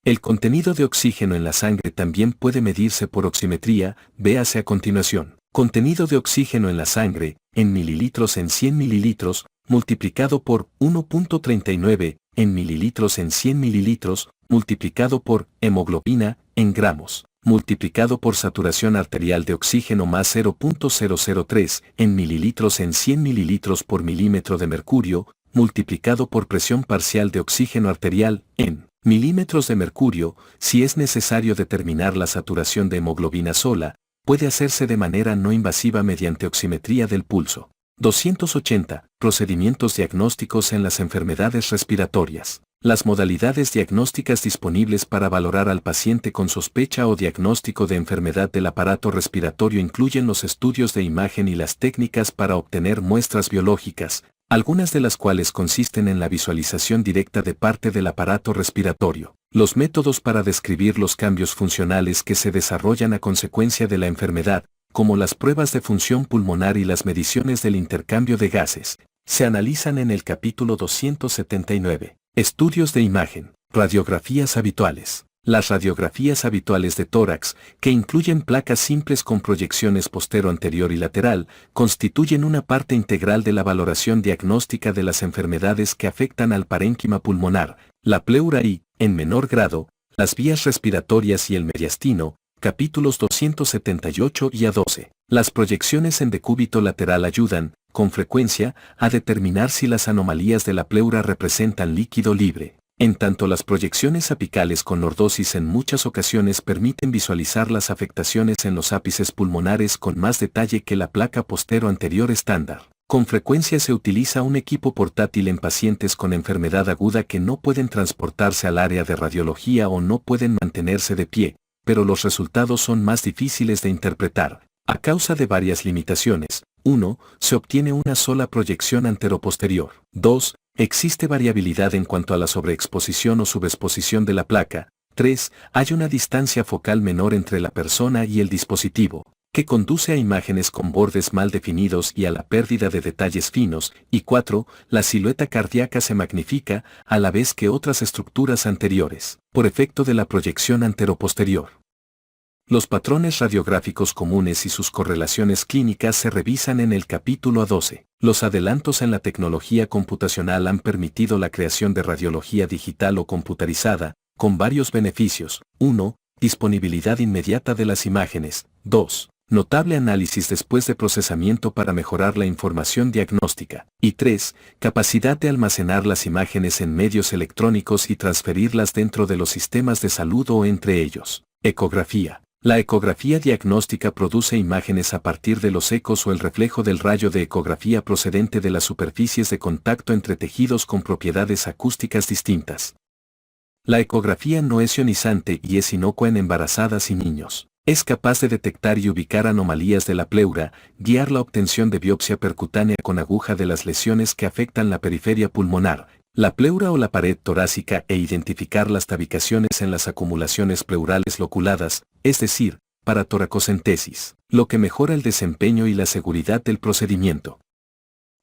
Speaker 1: El contenido de oxígeno en la sangre también puede medirse por oximetría, véase a continuación. Contenido de oxígeno en la sangre, en mililitros en 100 mililitros, multiplicado por 1.39, en mililitros en 100 mililitros, multiplicado por hemoglobina, en gramos, multiplicado por saturación arterial de oxígeno más 0.003, en mililitros en 100 mililitros por milímetro de mercurio, multiplicado por presión parcial de oxígeno arterial, en milímetros de mercurio. Si es necesario determinar la saturación de hemoglobina sola, puede hacerse de manera no invasiva mediante oximetría del pulso. 280. Procedimientos diagnósticos en las enfermedades respiratorias. Las modalidades diagnósticas disponibles para valorar al paciente con sospecha o diagnóstico de enfermedad del aparato respiratorio incluyen los estudios de imagen y las técnicas para obtener muestras biológicas, algunas de las cuales consisten en la visualización directa de parte del aparato respiratorio. Los métodos para describir los cambios funcionales que se desarrollan a consecuencia de la enfermedad, como las pruebas de función pulmonar y las mediciones del intercambio de gases, se analizan en el capítulo 279. Estudios de imagen. Radiografías habituales. Las radiografías habituales de tórax, que incluyen placas simples con proyecciones postero-anterior y lateral, constituyen una parte integral de la valoración diagnóstica de las enfermedades que afectan al parénquima pulmonar, la pleura y, en menor grado, las vías respiratorias y el mediastino, capítulos 278 y A12. Las proyecciones en decúbito lateral ayudan, con frecuencia, a determinar si las anomalías de la pleura representan líquido libre. En tanto las proyecciones apicales con lordosis en muchas ocasiones permiten visualizar las afectaciones en los ápices pulmonares con más detalle que la placa postero anterior estándar. Con frecuencia se utiliza un equipo portátil en pacientes con enfermedad aguda que no pueden transportarse al área de radiología o no pueden mantenerse de pie, pero los resultados son más difíciles de interpretar, a causa de varias limitaciones. 1. Se obtiene una sola proyección anteroposterior. 2. Existe variabilidad en cuanto a la sobreexposición o subexposición de la placa. 3. Hay una distancia focal menor entre la persona y el dispositivo, que conduce a imágenes con bordes mal definidos y a la pérdida de detalles finos. Y 4. La silueta cardíaca se magnifica, a la vez que otras estructuras anteriores, por efecto de la proyección anteroposterior. Los patrones radiográficos comunes y sus correlaciones clínicas se revisan en el capítulo A12. Los adelantos en la tecnología computacional han permitido la creación de radiología digital o computarizada, con varios beneficios. 1. Disponibilidad inmediata de las imágenes. 2. Notable análisis después de procesamiento para mejorar la información diagnóstica. Y 3. Capacidad de almacenar las imágenes en medios electrónicos y transferirlas dentro de los sistemas de salud o entre ellos. Ecografía. La ecografía diagnóstica produce imágenes a partir de los ecos o el reflejo del rayo de ecografía procedente de las superficies de contacto entre tejidos con propiedades acústicas distintas. La ecografía no es ionizante y es inocua en embarazadas y niños. Es capaz de detectar y ubicar anomalías de la pleura, guiar la obtención de biopsia percutánea con aguja de las lesiones que afectan la periferia pulmonar, la pleura o la pared torácica e identificar las tabicaciones en las acumulaciones pleurales loculadas, es decir, para toracocentesis, lo que mejora el desempeño y la seguridad del procedimiento.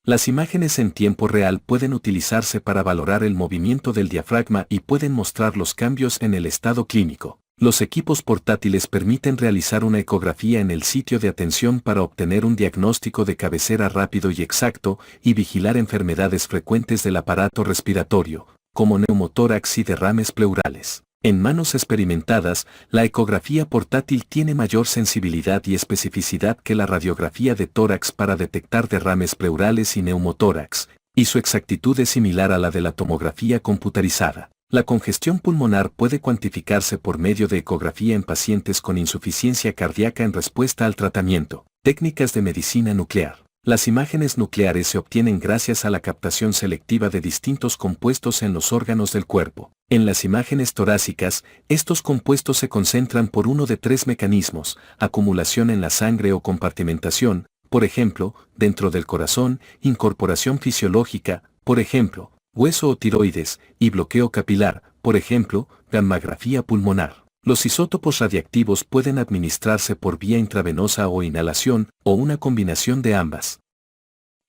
Speaker 1: Las imágenes en tiempo real pueden utilizarse para valorar el movimiento del diafragma y pueden mostrar los cambios en el estado clínico. Los equipos portátiles permiten realizar una ecografía en el sitio de atención para obtener un diagnóstico de cabecera rápido y exacto y vigilar enfermedades frecuentes del aparato respiratorio, como neumotórax y derrames pleurales. En manos experimentadas, la ecografía portátil tiene mayor sensibilidad y especificidad que la radiografía de tórax para detectar derrames pleurales y neumotórax, y su exactitud es similar a la de la tomografía computarizada. La congestión pulmonar puede cuantificarse por medio de ecografía en pacientes con insuficiencia cardíaca en respuesta al tratamiento. Técnicas de medicina nuclear. Las imágenes nucleares se obtienen gracias a la captación selectiva de distintos compuestos en los órganos del cuerpo. En las imágenes torácicas, estos compuestos se concentran por uno de tres mecanismos: acumulación en la sangre o compartimentación, por ejemplo, dentro del corazón; incorporación fisiológica, por ejemplo, hueso o tiroides; y bloqueo capilar, por ejemplo, gammagrafía pulmonar. Los isótopos radiactivos pueden administrarse por vía intravenosa o inhalación, o una combinación de ambas.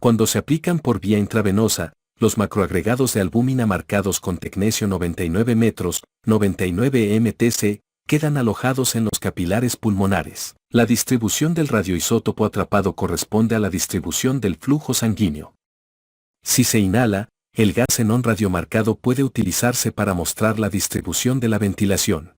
Speaker 1: Cuando se aplican por vía intravenosa, los macroagregados de albúmina marcados con tecnesio 99 metros, 99 mtc, quedan alojados en los capilares pulmonares. La distribución del radioisótopo atrapado corresponde a la distribución del flujo sanguíneo. Si se inhala, el gas xenón radiomarcado puede utilizarse para mostrar la distribución de la ventilación.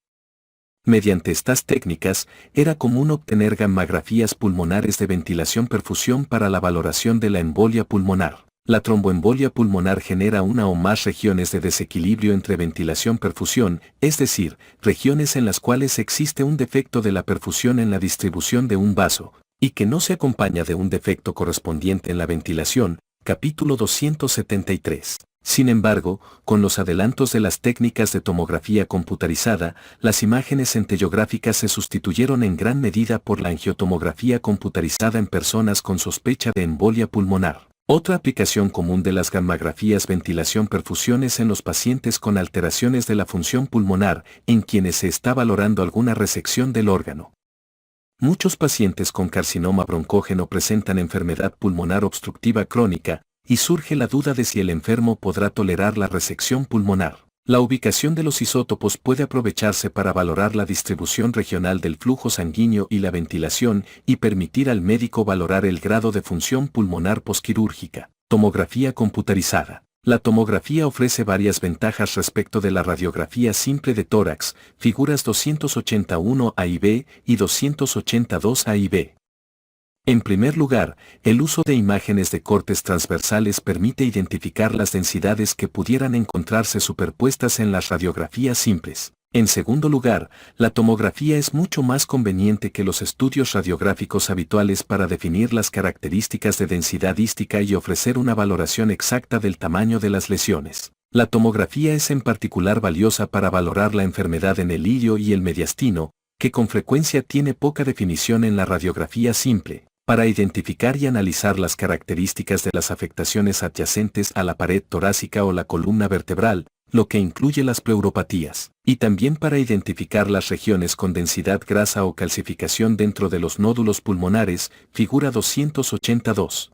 Speaker 1: Mediante estas técnicas, era común obtener gammagrafías pulmonares de ventilación-perfusión para la valoración de la embolia pulmonar. La tromboembolia pulmonar genera una o más regiones de desequilibrio entre ventilación-perfusión, es decir, regiones en las cuales existe un defecto de la perfusión en la distribución de un vaso, y que no se acompaña de un defecto correspondiente en la ventilación. Capítulo 273. Sin embargo, con los adelantos de las técnicas de tomografía computarizada, las imágenes centellográficas se sustituyeron en gran medida por la angiotomografía computarizada en personas con sospecha de embolia pulmonar. Otra aplicación común de las gammagrafías ventilación-perfusión es en los pacientes con alteraciones de la función pulmonar, en quienes se está valorando alguna resección del órgano. Muchos pacientes con carcinoma broncógeno presentan enfermedad pulmonar obstructiva crónica, y surge la duda de si el enfermo podrá tolerar la resección pulmonar. La ubicación de los isótopos puede aprovecharse para valorar la distribución regional del flujo sanguíneo y la ventilación, y permitir al médico valorar el grado de función pulmonar posquirúrgica. Tomografía computarizada. La tomografía ofrece varias ventajas respecto de la radiografía simple de tórax, figuras 281A y B y 282A y B. En primer lugar, el uso de imágenes de cortes transversales permite identificar las densidades que pudieran encontrarse superpuestas en las radiografías simples. En segundo lugar, la tomografía es mucho más conveniente que los estudios radiográficos habituales para definir las características de densidad ística y ofrecer una valoración exacta del tamaño de las lesiones. La tomografía es en particular valiosa para valorar la enfermedad en el ilio y el mediastino, que con frecuencia tiene poca definición en la radiografía simple, para identificar y analizar las características de las afectaciones adyacentes a la pared torácica o la columna vertebral, lo que incluye las pleuropatías, y también para identificar las regiones con densidad grasa o calcificación dentro de los nódulos pulmonares, figura 282.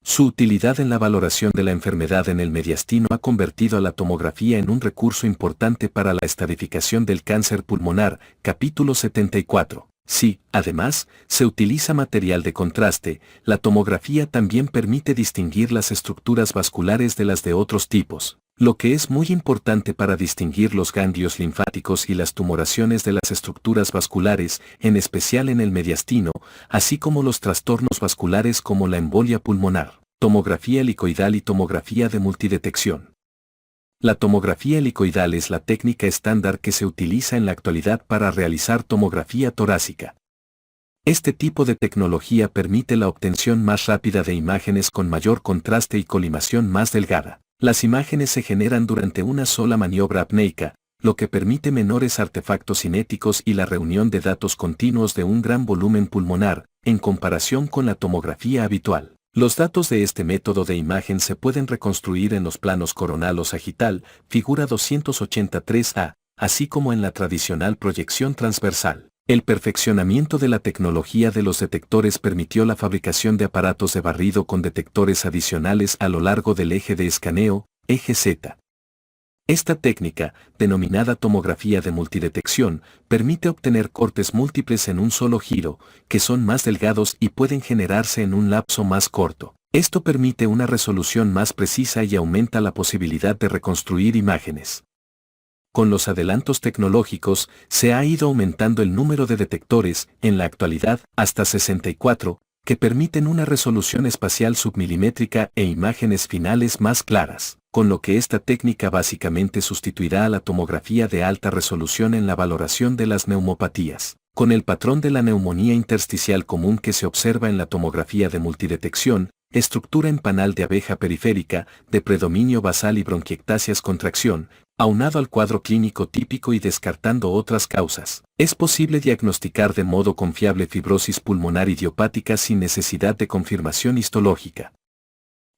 Speaker 1: Su utilidad en la valoración de la enfermedad en el mediastino ha convertido a la tomografía en un recurso importante para la estadificación del cáncer pulmonar, capítulo 74. Sí, además, se utiliza material de contraste, la tomografía también permite distinguir las estructuras vasculares de las de otros tipos, lo que es muy importante para distinguir los ganglios linfáticos y las tumoraciones de las estructuras vasculares, en especial en el mediastino, así como los trastornos vasculares como la embolia pulmonar, tomografía helicoidal y tomografía de multidetección. La tomografía helicoidal es la técnica estándar que se utiliza en la actualidad para realizar tomografía torácica. Este tipo de tecnología permite la obtención más rápida de imágenes con mayor contraste y colimación más delgada. Las imágenes se generan durante una sola maniobra apneica, lo que permite menores artefactos cinéticos y la reunión de datos continuos de un gran volumen pulmonar, en comparación con la tomografía habitual. Los datos de este método de imagen se pueden reconstruir en los planos coronal o sagital, figura 283A, así como en la tradicional proyección transversal. El perfeccionamiento de la tecnología de los detectores permitió la fabricación de aparatos de barrido con detectores adicionales a lo largo del eje de escaneo, eje Z. Esta técnica, denominada tomografía de multidetección, permite obtener cortes múltiples en un solo giro, que son más delgados y pueden generarse en un lapso más corto. Esto permite una resolución más precisa y aumenta la posibilidad de reconstruir imágenes. Con los adelantos tecnológicos, se ha ido aumentando el número de detectores, en la actualidad, hasta 64, que permiten una resolución espacial submilimétrica e imágenes finales más claras, con lo que esta técnica básicamente sustituirá a la tomografía de alta resolución en la valoración de las neumopatías. Con el patrón de la neumonía intersticial común que se observa en la tomografía de multidetección, estructura en panal de abeja periférica, de predominio basal y bronquiectasias contracción, aunado al cuadro clínico típico y descartando otras causas, es posible diagnosticar de modo confiable fibrosis pulmonar idiopática sin necesidad de confirmación histológica.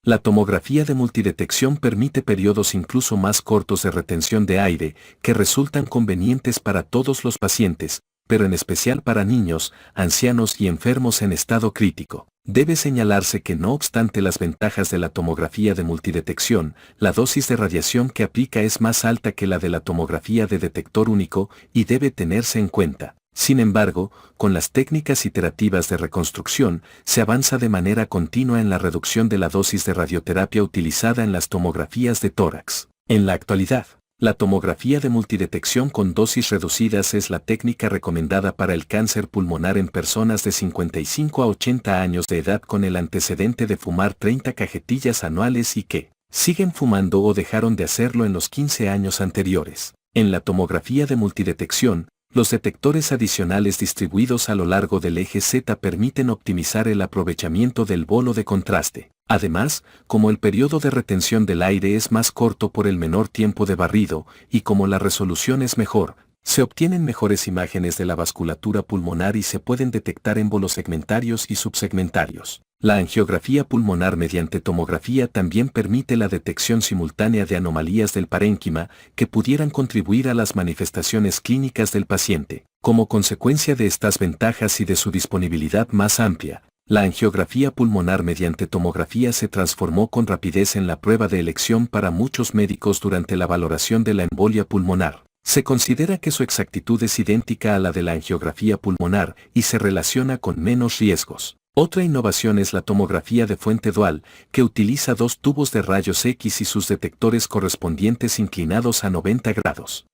Speaker 1: La tomografía de multidetección permite periodos incluso más cortos de retención de aire, que resultan convenientes para todos los pacientes, pero en especial para niños, ancianos y enfermos en estado crítico. Debe señalarse que no obstante las ventajas de la tomografía de multidetección, la dosis de radiación que aplica es más alta que la de la tomografía de detector único y debe tenerse en cuenta. Sin embargo, con las técnicas iterativas de reconstrucción, se avanza de manera continua en la reducción de la dosis de radioterapia utilizada en las tomografías de tórax. En la actualidad, la tomografía de multidetección con dosis reducidas es la técnica recomendada para el cáncer pulmonar en personas de 55 a 80 años de edad con el antecedente de fumar 30 cajetillas anuales y que siguen fumando o dejaron de hacerlo en los 15 años anteriores. En la tomografía de multidetección, los detectores adicionales distribuidos a lo largo del eje Z permiten optimizar el aprovechamiento del bolo de contraste. Además, como el periodo de retención del aire es más corto por el menor tiempo de barrido, y como la resolución es mejor, se obtienen mejores imágenes de la vasculatura pulmonar y se pueden detectar émbolos segmentarios y subsegmentarios. La angiografía pulmonar mediante tomografía también permite la detección simultánea de anomalías del parénquima que pudieran contribuir a las manifestaciones clínicas del paciente. Como consecuencia de estas ventajas y de su disponibilidad más amplia, la angiografía pulmonar mediante tomografía se transformó con rapidez en la prueba de elección para muchos médicos durante la valoración de la embolia pulmonar. Se considera que su exactitud es idéntica a la de la angiografía pulmonar y se relaciona con menos riesgos. Otra innovación es la tomografía de fuente dual, que utiliza dos tubos de rayos X y sus detectores correspondientes inclinados a 90 grados.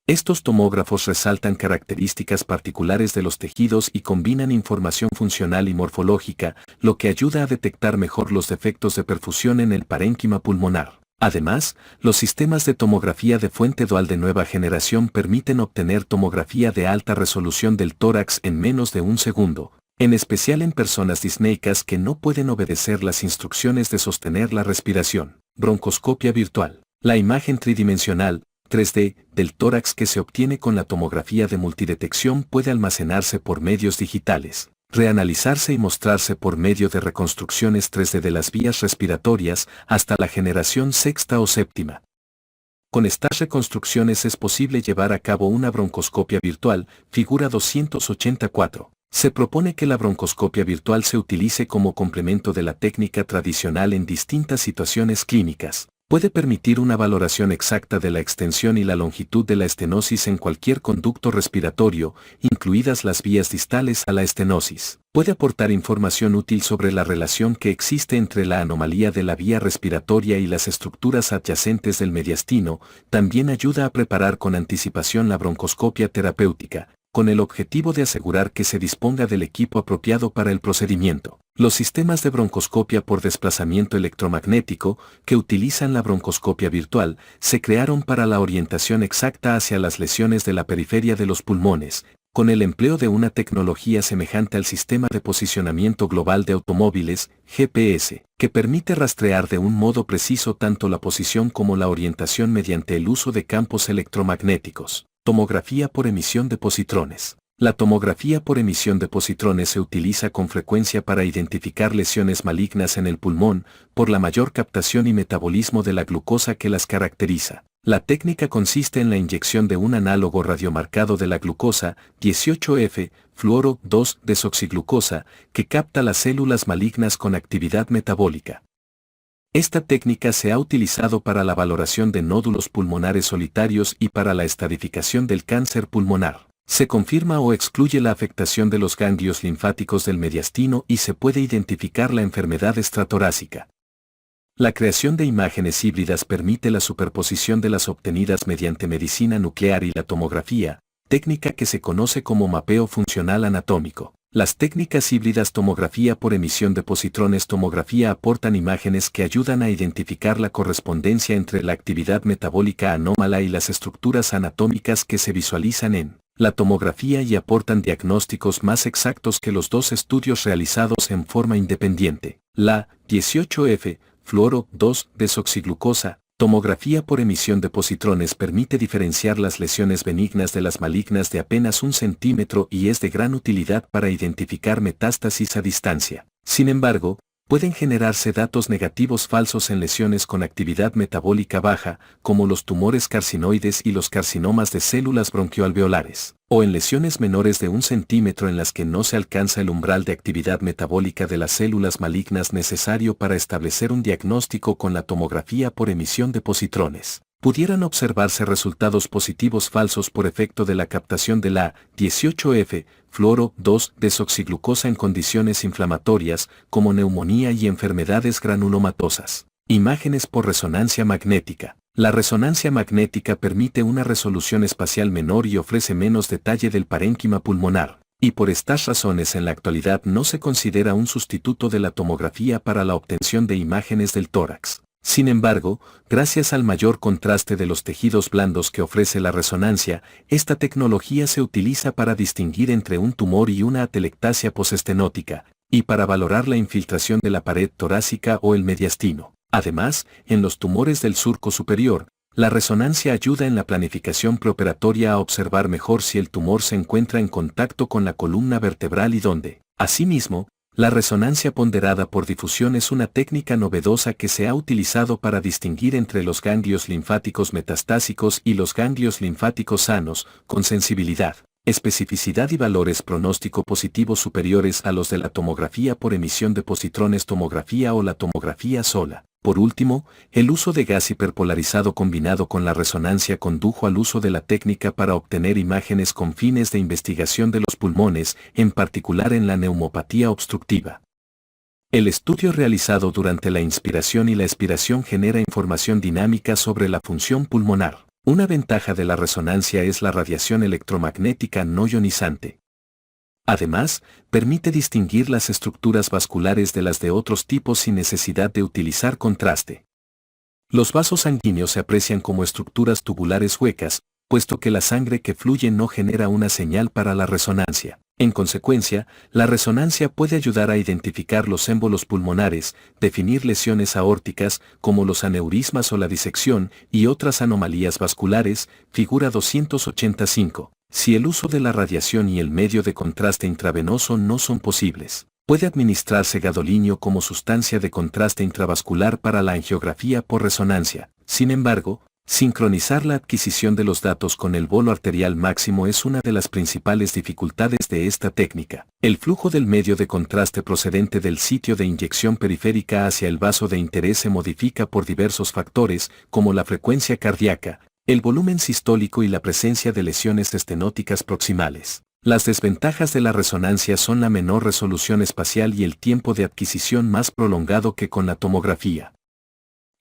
Speaker 1: Estos tomógrafos resaltan características particulares de los tejidos y combinan información funcional y morfológica, lo que ayuda a detectar mejor los defectos de perfusión en el parénquima pulmonar. Además, los sistemas de tomografía de fuente dual de nueva generación permiten obtener tomografía de alta resolución del tórax en menos de un segundo, en especial en personas disneicas que no pueden obedecer las instrucciones de sostener la respiración. Broncoscopia virtual. La imagen tridimensional, 3D, del tórax que se obtiene con la tomografía de multidetección puede almacenarse por medios digitales, reanalizarse y mostrarse por medio de reconstrucciones 3D de las vías respiratorias hasta la generación sexta o séptima. Con estas reconstrucciones es posible llevar a cabo una broncoscopia virtual, figura 284. Se propone que la broncoscopia virtual se utilice como complemento de la técnica tradicional en distintas situaciones clínicas. Puede permitir una valoración exacta de la extensión y la longitud de la estenosis en cualquier conducto respiratorio, incluidas las vías distales a la estenosis. Puede aportar información útil sobre la relación que existe entre la anomalía de la vía respiratoria y las estructuras adyacentes del mediastino. También ayuda a preparar con anticipación la broncoscopia terapéutica, con el objetivo de asegurar que se disponga del equipo apropiado para el procedimiento. Los sistemas de broncoscopia por desplazamiento electromagnético, que utilizan la broncoscopia virtual, se crearon para la orientación exacta hacia las lesiones de la periferia de los pulmones, con el empleo de una tecnología semejante al sistema de posicionamiento global de automóviles, GPS, que permite rastrear de un modo preciso tanto la posición como la orientación mediante el uso de campos electromagnéticos. Tomografía por emisión de positrones. La tomografía por emisión de positrones se utiliza con frecuencia para identificar lesiones malignas en el pulmón, por la mayor captación y metabolismo de la glucosa que las caracteriza. La técnica consiste en la inyección de un análogo radiomarcado de la glucosa, 18F, fluoro 2-desoxiglucosa, que capta las células malignas con actividad metabólica. Esta técnica se ha utilizado para la valoración de nódulos pulmonares solitarios y para la estadificación del cáncer pulmonar. Se confirma o excluye la afectación de los ganglios linfáticos del mediastino y se puede identificar la enfermedad extratorácica. La creación de imágenes híbridas permite la superposición de las obtenidas mediante medicina nuclear y la tomografía, técnica que se conoce como mapeo funcional anatómico. Las técnicas híbridas tomografía por emisión de positrones tomografía aportan imágenes que ayudan a identificar la correspondencia entre la actividad metabólica anómala y las estructuras anatómicas que se visualizan en la tomografía y aportan diagnósticos más exactos que los dos estudios realizados en forma independiente. La 18F, fluoro 2-desoxiglucosa, tomografía por emisión de positrones permite diferenciar las lesiones benignas de las malignas de apenas 1 centímetro y es de gran utilidad para identificar metástasis a distancia. Sin embargo, pueden generarse datos negativos falsos en lesiones con actividad metabólica baja, como los tumores carcinoides y los carcinomas de células bronquioalveolares, o en lesiones menores de 1 centímetro en las que no se alcanza el umbral de actividad metabólica de las células malignas necesario para establecer un diagnóstico con la tomografía por emisión de positrones. Pudieran observarse resultados positivos falsos por efecto de la captación de la 18F, fluoro 2-desoxiglucosa en condiciones inflamatorias, como neumonía y enfermedades granulomatosas. Imágenes por resonancia magnética. La resonancia magnética permite una resolución espacial menor y ofrece menos detalle del parénquima pulmonar, y por estas razones en la actualidad no se considera un sustituto de la tomografía para la obtención de imágenes del tórax. Sin embargo, gracias al mayor contraste de los tejidos blandos que ofrece la resonancia, esta tecnología se utiliza para distinguir entre un tumor y una atelectasia postestenótica, y para valorar la infiltración de la pared torácica o el mediastino. Además, en los tumores del surco superior, la resonancia ayuda en la planificación preoperatoria a observar mejor si el tumor se encuentra en contacto con la columna vertebral y dónde. Asimismo, la resonancia ponderada por difusión es una técnica novedosa que se ha utilizado para distinguir entre los ganglios linfáticos metastásicos y los ganglios linfáticos sanos, con sensibilidad, especificidad y valores pronóstico positivos superiores a los de la tomografía por emisión de positrones tomografía o la tomografía sola. Por último, el uso de gas hiperpolarizado combinado con la resonancia condujo al uso de la técnica para obtener imágenes con fines de investigación de los pulmones, en particular en la neumopatía obstructiva. El estudio realizado durante la inspiración y la expiración genera información dinámica sobre la función pulmonar. Una ventaja de la resonancia es la radiación electromagnética no ionizante. Además, permite distinguir las estructuras vasculares de las de otros tipos sin necesidad de utilizar contraste. Los vasos sanguíneos se aprecian como estructuras tubulares huecas, puesto que la sangre que fluye no genera una señal para la resonancia. En consecuencia, la resonancia puede ayudar a identificar los émbolos pulmonares, definir lesiones aórticas, como los aneurismas o la disección, y otras anomalías vasculares, figura 285. Si el uso de la radiación y el medio de contraste intravenoso no son posibles, puede administrarse gadolinio como sustancia de contraste intravascular para la angiografía por resonancia. Sin embargo, Sincronizar la adquisición de los datos con el bolo arterial máximo es una de las principales dificultades de esta técnica. El flujo del medio de contraste procedente del sitio de inyección periférica hacia el vaso de interés se modifica por diversos factores, como la frecuencia cardíaca, el volumen sistólico y la presencia de lesiones estenóticas proximales. Las desventajas de la resonancia son la menor resolución espacial y el tiempo de adquisición más prolongado que con la tomografía.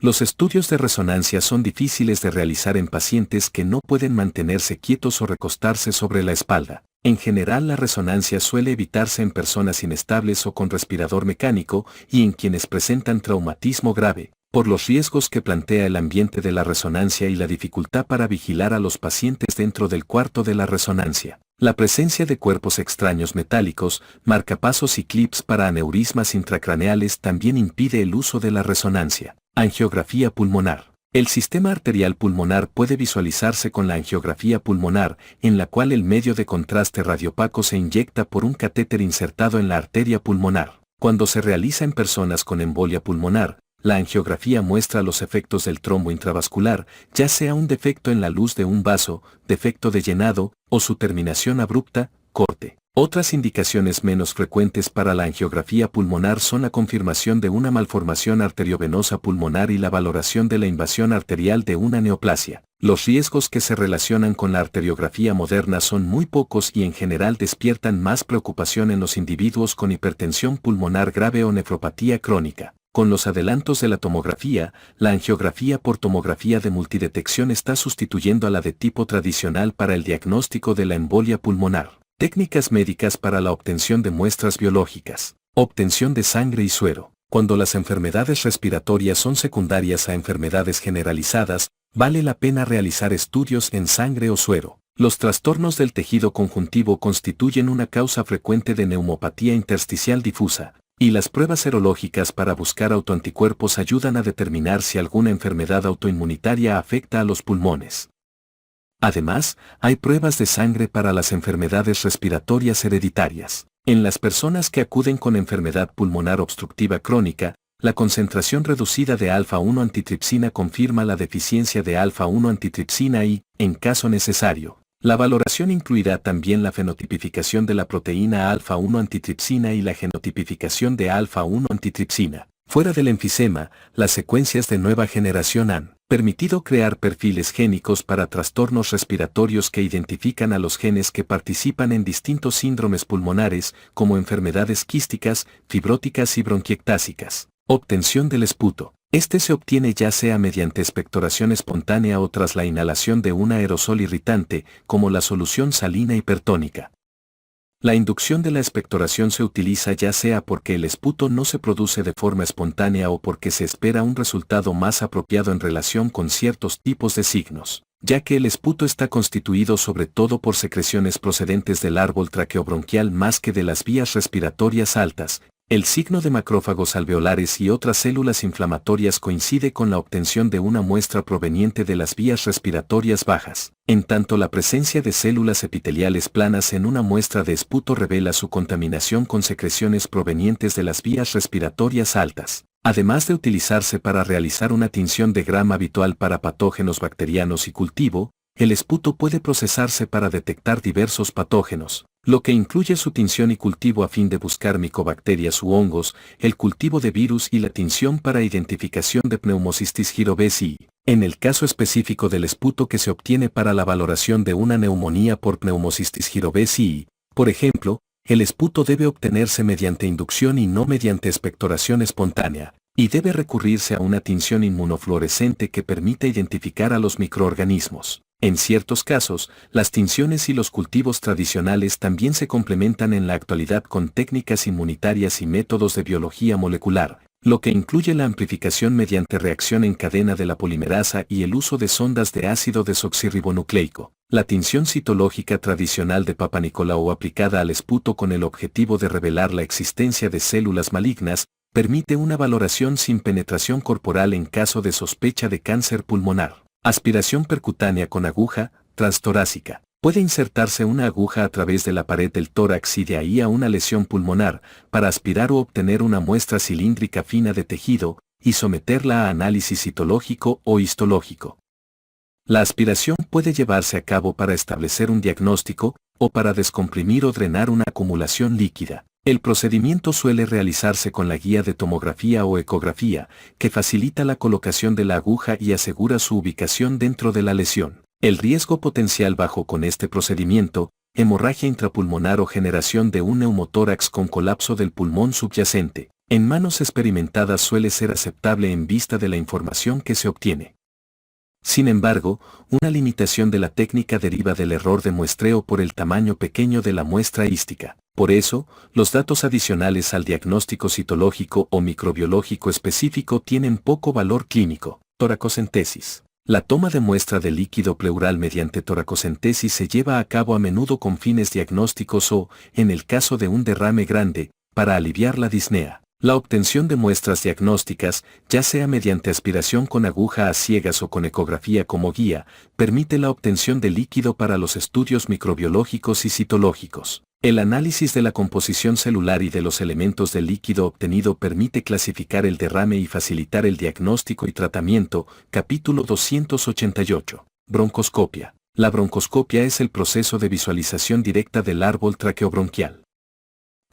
Speaker 1: Los estudios de resonancia son difíciles de realizar en pacientes que no pueden mantenerse quietos o recostarse sobre la espalda. En general, la resonancia suele evitarse en personas inestables o con respirador mecánico y en quienes presentan traumatismo grave, por los riesgos que plantea el ambiente de la resonancia y la dificultad para vigilar a los pacientes dentro del cuarto de la resonancia. La presencia de cuerpos extraños metálicos, marcapasos y clips para aneurismas intracraneales también impide el uso de la resonancia. Angiografía pulmonar. El sistema arterial pulmonar puede visualizarse con la angiografía pulmonar, en la cual el medio de contraste radiopaco se inyecta por un catéter insertado en la arteria pulmonar. Cuando se realiza en personas con embolia pulmonar, la angiografía muestra los efectos del trombo intravascular, ya sea un defecto en la luz de un vaso, defecto de llenado, o su terminación abrupta, corte. Otras indicaciones menos frecuentes para la angiografía pulmonar son la confirmación de una malformación arteriovenosa pulmonar y la valoración de la invasión arterial de una neoplasia. Los riesgos que se relacionan con la arteriografía moderna son muy pocos y en general despiertan más preocupación en los individuos con hipertensión pulmonar grave o nefropatía crónica. Con los adelantos de la tomografía, la angiografía por tomografía de multidetección está sustituyendo a la de tipo tradicional para el diagnóstico de la embolia pulmonar. Técnicas médicas para la obtención de muestras biológicas. Obtención de sangre y suero. Cuando las enfermedades respiratorias son secundarias a enfermedades generalizadas, vale la pena realizar estudios en sangre o suero. Los trastornos del tejido conjuntivo constituyen una causa frecuente de neumopatía intersticial difusa, y las pruebas serológicas para buscar autoanticuerpos ayudan a determinar si alguna enfermedad autoinmunitaria afecta a los pulmones. Además, hay pruebas de sangre para las enfermedades respiratorias hereditarias. En las personas que acuden con enfermedad pulmonar obstructiva crónica, la concentración reducida de alfa-1 antitripsina confirma la deficiencia de alfa-1 antitripsina y, en caso necesario, la valoración incluirá también la fenotipificación de la proteína alfa-1 antitripsina y la genotipificación de alfa-1 antitripsina. Fuera del enfisema, las secuencias de nueva generación han permitido crear perfiles génicos para trastornos respiratorios que identifican a los genes que participan en distintos síndromes pulmonares, como enfermedades quísticas, fibróticas y bronquiectásicas. Obtención del esputo. Este se obtiene ya sea mediante expectoración espontánea o tras la inhalación de un aerosol irritante, como la solución salina hipertónica. La inducción de la expectoración se utiliza ya sea porque el esputo no se produce de forma espontánea o porque se espera un resultado más apropiado en relación con ciertos tipos de signos, ya que el esputo está constituido sobre todo por secreciones procedentes del árbol traqueobronquial más que de las vías respiratorias altas. El signo de macrófagos alveolares y otras células inflamatorias coincide con la obtención de una muestra proveniente de las vías respiratorias bajas. En tanto, la presencia de células epiteliales planas en una muestra de esputo revela su contaminación con secreciones provenientes de las vías respiratorias altas. Además de utilizarse para realizar una tinción de Gram habitual para patógenos bacterianos y cultivo, el esputo puede procesarse para detectar diversos patógenos, lo que incluye su tinción y cultivo a fin de buscar micobacterias u hongos, el cultivo de virus y la tinción para identificación de Pneumocystis jirovecii. En el caso específico del esputo que se obtiene para la valoración de una neumonía por Pneumocystis jirovecii, por ejemplo, el esputo debe obtenerse mediante inducción y no mediante expectoración espontánea, y debe recurrirse a una tinción inmunofluorescente que permita identificar a los microorganismos. En ciertos casos, las tinciones y los cultivos tradicionales también se complementan en la actualidad con técnicas inmunitarias y métodos de biología molecular, lo que incluye la amplificación mediante reacción en cadena de la polimerasa y el uso de sondas de ácido desoxirribonucleico. La tinción citológica tradicional de Papa Nicolau aplicada al esputo con el objetivo de revelar la existencia de células malignas, permite una valoración sin penetración corporal en caso de sospecha de cáncer pulmonar. Aspiración percutánea con aguja, transtorácica. Puede insertarse una aguja a través de la pared del tórax y de ahí a una lesión pulmonar, para aspirar o obtener una muestra cilíndrica fina de tejido, y someterla a análisis citológico o histológico. La aspiración puede llevarse a cabo para establecer un diagnóstico o para descomprimir o drenar una acumulación líquida. El procedimiento suele realizarse con la guía de tomografía o ecografía, que facilita la colocación de la aguja y asegura su ubicación dentro de la lesión. El riesgo potencial bajo con este procedimiento: hemorragia intrapulmonar o generación de un neumotórax con colapso del pulmón subyacente. En manos experimentadas suele ser aceptable en vista de la información que se obtiene. Sin embargo, una limitación de la técnica deriva del error de muestreo por el tamaño pequeño de la muestra hística. Por eso, los datos adicionales al diagnóstico citológico o microbiológico específico tienen poco valor clínico. Toracocentesis. La toma de muestra de líquido pleural mediante toracocentesis se lleva a cabo a menudo con fines diagnósticos o, en el caso de un derrame grande, para aliviar la disnea. La obtención de muestras diagnósticas, ya sea mediante aspiración con aguja a ciegas o con ecografía como guía, permite la obtención de líquido para los estudios microbiológicos y citológicos. El análisis de la composición celular y de los elementos del líquido obtenido permite clasificar el derrame y facilitar el diagnóstico y tratamiento. Capítulo 288. Broncoscopia. La broncoscopia es el proceso de visualización directa del árbol traqueobronquial.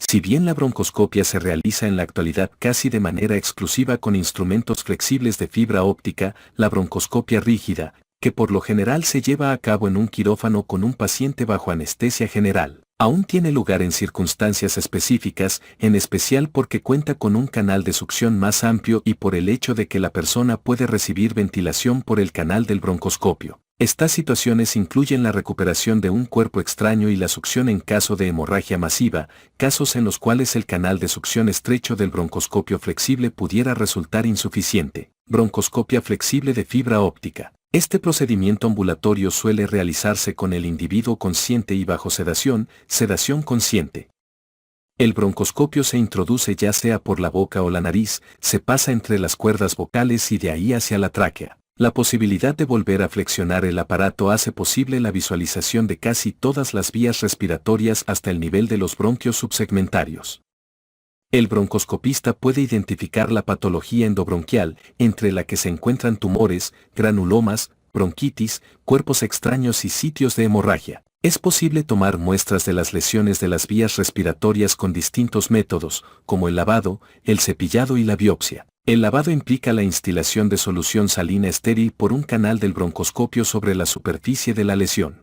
Speaker 1: Si bien la broncoscopia se realiza en la actualidad casi de manera exclusiva con instrumentos flexibles de fibra óptica, la broncoscopia rígida, que por lo general se lleva a cabo en un quirófano con un paciente bajo anestesia general, aún tiene lugar en circunstancias específicas, en especial porque cuenta con un canal de succión más amplio y por el hecho de que la persona puede recibir ventilación por el canal del broncoscopio. Estas situaciones incluyen la recuperación de un cuerpo extraño y la succión en caso de hemorragia masiva, casos en los cuales el canal de succión estrecho del broncoscopio flexible pudiera resultar insuficiente. Broncoscopia flexible de fibra óptica. Este procedimiento ambulatorio suele realizarse con el individuo consciente y bajo sedación consciente. El broncoscopio se introduce ya sea por la boca o la nariz, se pasa entre las cuerdas vocales y de ahí hacia la tráquea. La posibilidad de volver a flexionar el aparato hace posible la visualización de casi todas las vías respiratorias hasta el nivel de los bronquios subsegmentarios. El broncoscopista puede identificar la patología endobronquial, entre la que se encuentran tumores, granulomas, bronquitis, cuerpos extraños y sitios de hemorragia. Es posible tomar muestras de las lesiones de las vías respiratorias con distintos métodos, como el lavado, el cepillado y la biopsia. El lavado implica la instilación de solución salina estéril por un canal del broncoscopio sobre la superficie de la lesión.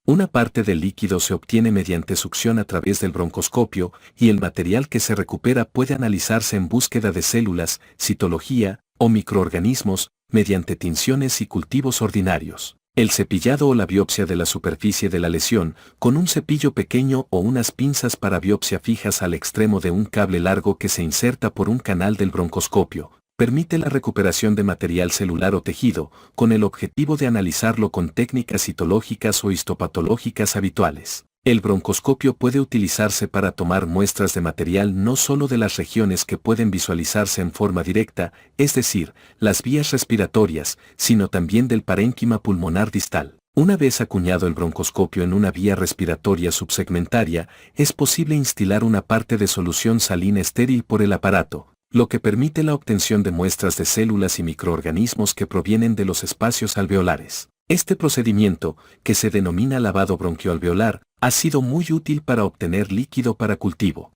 Speaker 1: Una parte del líquido se obtiene mediante succión a través del broncoscopio y el material que se recupera puede analizarse en búsqueda de células, citología o microorganismos, mediante tinciones y cultivos ordinarios. El cepillado o la biopsia de la superficie de la lesión, con un cepillo pequeño o unas pinzas para biopsia fijas al extremo de un cable largo que se inserta por un canal del broncoscopio, permite la recuperación de material celular o tejido, con el objetivo de analizarlo con técnicas citológicas o histopatológicas habituales. El broncoscopio puede utilizarse para tomar muestras de material no solo de las regiones que pueden visualizarse en forma directa, es decir, las vías respiratorias, sino también del parénquima pulmonar distal. Una vez acuñado el broncoscopio en una vía respiratoria subsegmentaria, es posible instilar una parte de solución salina estéril por el aparato, lo que permite la obtención de muestras de células y microorganismos que provienen de los espacios alveolares. Este procedimiento, que se denomina lavado bronquioalveolar, ha sido muy útil para obtener líquido para cultivo.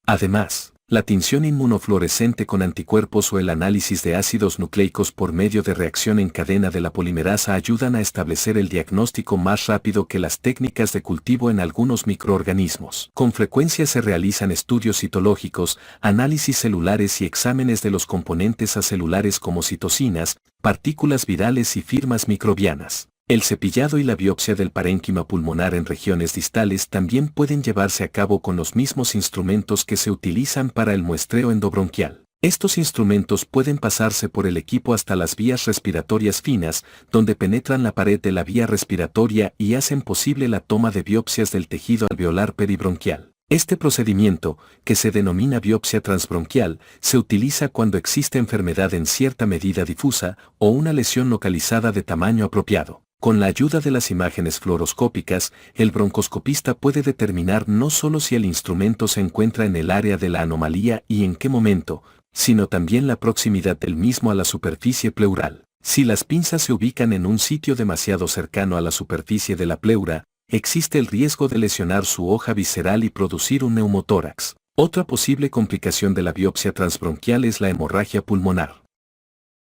Speaker 1: Además, la tinción inmunofluorescente con anticuerpos o el análisis de ácidos nucleicos por medio de reacción en cadena de la polimerasa ayudan a establecer el diagnóstico más rápido que las técnicas de cultivo en algunos microorganismos. Con frecuencia se realizan estudios citológicos, análisis celulares y exámenes de los componentes acelulares como citocinas, partículas virales y firmas microbianas. El cepillado y la biopsia del parénquima pulmonar en regiones distales también pueden llevarse a cabo con los mismos instrumentos que se utilizan para el muestreo endobronquial. Estos instrumentos pueden pasarse por el equipo hasta las vías respiratorias finas, donde penetran la pared de la vía respiratoria y hacen posible la toma de biopsias del tejido alveolar peribronquial. Este procedimiento, que se denomina biopsia transbronquial, se utiliza cuando existe enfermedad en cierta medida difusa o una lesión localizada de tamaño apropiado. Con la ayuda de las imágenes fluoroscópicas, el broncoscopista puede determinar no solo si el instrumento se encuentra en el área de la anomalía y en qué momento, sino también la proximidad del mismo a la superficie pleural. Si las pinzas se ubican en un sitio demasiado cercano a la superficie de la pleura, existe el riesgo de lesionar su hoja visceral y producir un neumotórax. Otra posible complicación de la biopsia transbronquial es la hemorragia pulmonar.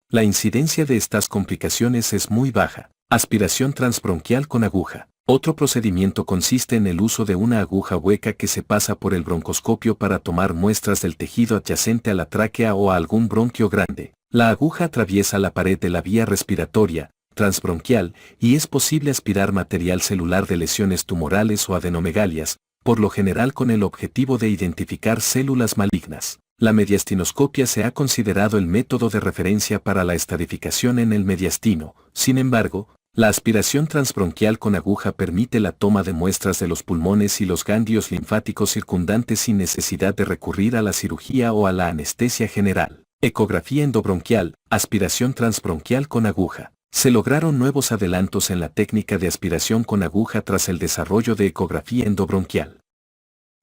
Speaker 1: La incidencia de estas complicaciones es muy baja. Aspiración transbronquial con aguja. Otro procedimiento consiste en el uso de una aguja hueca que se pasa por el broncoscopio para tomar muestras del tejido adyacente a la tráquea o a algún bronquio grande. La aguja atraviesa la pared de la vía respiratoria transbronquial y es posible aspirar material celular de lesiones tumorales o adenomegalias, por lo general con el objetivo de identificar células malignas. La mediastinoscopia se ha considerado el método de referencia para la estadificación en el mediastino. Sin embargo, la aspiración transbronquial con aguja permite la toma de muestras de los pulmones y los ganglios linfáticos circundantes sin necesidad de recurrir a la cirugía o a la anestesia general. Ecografía endobronquial, aspiración transbronquial con aguja. Se lograron nuevos adelantos en la técnica de aspiración con aguja tras el desarrollo de ecografía endobronquial.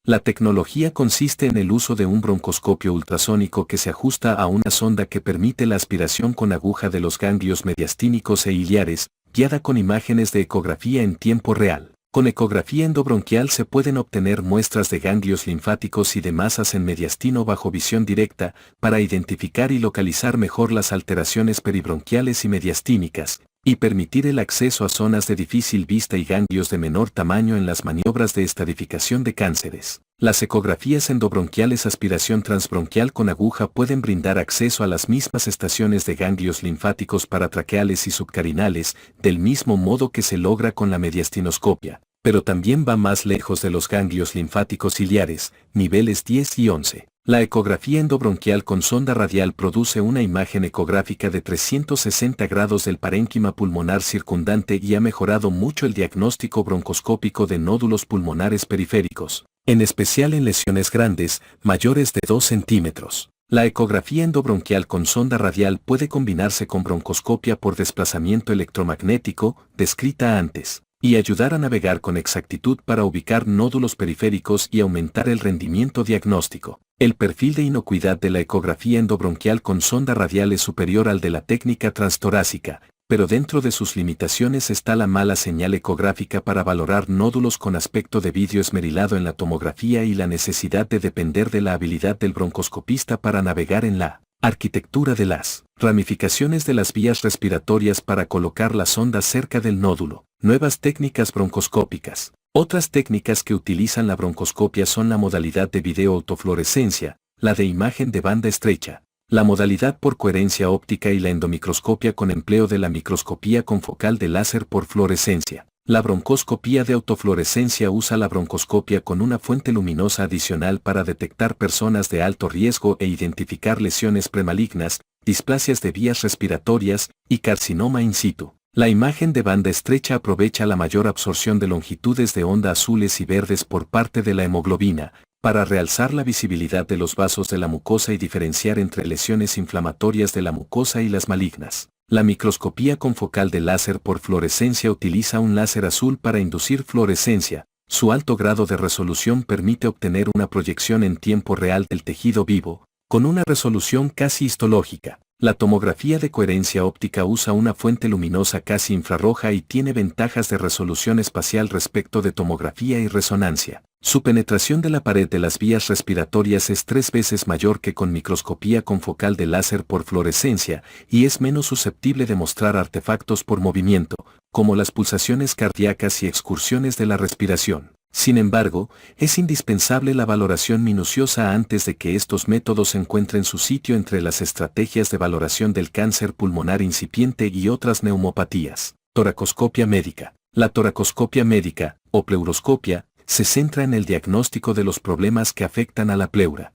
Speaker 1: La tecnología consiste en el uso de un broncoscopio ultrasónico que se ajusta a una sonda que permite la aspiración con aguja de los ganglios mediastínicos e iliares, guiada con imágenes de ecografía en tiempo real. Con ecografía endobronquial se pueden obtener muestras de ganglios linfáticos y de masas en mediastino bajo visión directa, para identificar y localizar mejor las alteraciones peribronquiales y mediastínicas, y permitir el acceso a zonas de difícil vista y ganglios de menor tamaño en las maniobras de estadificación de cánceres. Las ecografías endobronquiales aspiración transbronquial con aguja pueden brindar acceso a las mismas estaciones de ganglios linfáticos paratraqueales y subcarinales, del mismo modo que se logra con la mediastinoscopia, pero también va más lejos de los ganglios linfáticos ciliares, niveles 10 y 11. La ecografía endobronquial con sonda radial produce una imagen ecográfica de 360 grados del parénquima pulmonar circundante y ha mejorado mucho el diagnóstico broncoscópico de nódulos pulmonares periféricos, en especial en lesiones grandes, mayores de 2 centímetros. La ecografía endobronquial con sonda radial puede combinarse con broncoscopia por desplazamiento electromagnético, descrita antes, y ayudar a navegar con exactitud para ubicar nódulos periféricos y aumentar el rendimiento diagnóstico. El perfil de inocuidad de la ecografía endobronquial con sonda radial es superior al de la técnica transtorácica, pero dentro de sus limitaciones está la mala señal ecográfica para valorar nódulos con aspecto de vidrio esmerilado en la tomografía y la necesidad de depender de la habilidad del broncoscopista para navegar en la arquitectura de las ramificaciones de las vías respiratorias para colocar la sonda cerca del nódulo. Nuevas técnicas broncoscópicas. Otras técnicas que utilizan la broncoscopia son la modalidad de videoautofluorescencia, la de imagen de banda estrecha, la modalidad por coherencia óptica y la endomicroscopia con empleo de la microscopía con focal de láser por fluorescencia. La broncoscopía de autofluorescencia usa la broncoscopia con una fuente luminosa adicional para detectar personas de alto riesgo e identificar lesiones premalignas, displasias de vías respiratorias y carcinoma in situ. La imagen de banda estrecha aprovecha la mayor absorción de longitudes de onda azules y verdes por parte de la hemoglobina, para realzar la visibilidad de los vasos de la mucosa y diferenciar entre lesiones inflamatorias de la mucosa y las malignas. La microscopía con focal de láser por fluorescencia utiliza un láser azul para inducir fluorescencia. Su alto grado de resolución permite obtener una proyección en tiempo real del tejido vivo, con una resolución casi histológica. La tomografía de coherencia óptica usa una fuente luminosa casi infrarroja y tiene ventajas de resolución espacial respecto de tomografía y resonancia. Su penetración de la pared de las vías respiratorias es 3 veces mayor que con microscopía con focal de láser por fluorescencia y es menos susceptible de mostrar artefactos por movimiento, como las pulsaciones cardíacas y excursiones de la respiración. Sin embargo, es indispensable la valoración minuciosa antes de que estos métodos encuentren su sitio entre las estrategias de valoración del cáncer pulmonar incipiente y otras neumopatías. Toracoscopia médica. La toracoscopia médica, o pleuroscopia, se centra en el diagnóstico de los problemas que afectan a la pleura.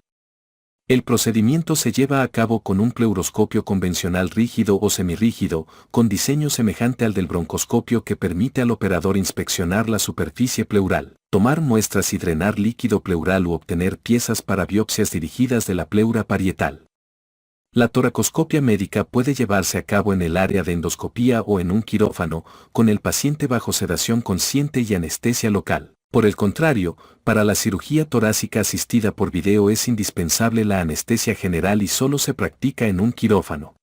Speaker 1: El procedimiento se lleva a cabo con un pleuroscopio convencional rígido o semirrígido, con diseño semejante al del broncoscopio que permite al operador inspeccionar la superficie pleural, tomar muestras y drenar líquido pleural u obtener piezas para biopsias dirigidas de la pleura parietal. La toracoscopia médica puede llevarse a cabo en el área de endoscopía o en un quirófano, con el paciente bajo sedación consciente y anestesia local. Por el contrario, para la cirugía torácica asistida por video es indispensable la anestesia general y solo se practica en un quirófano.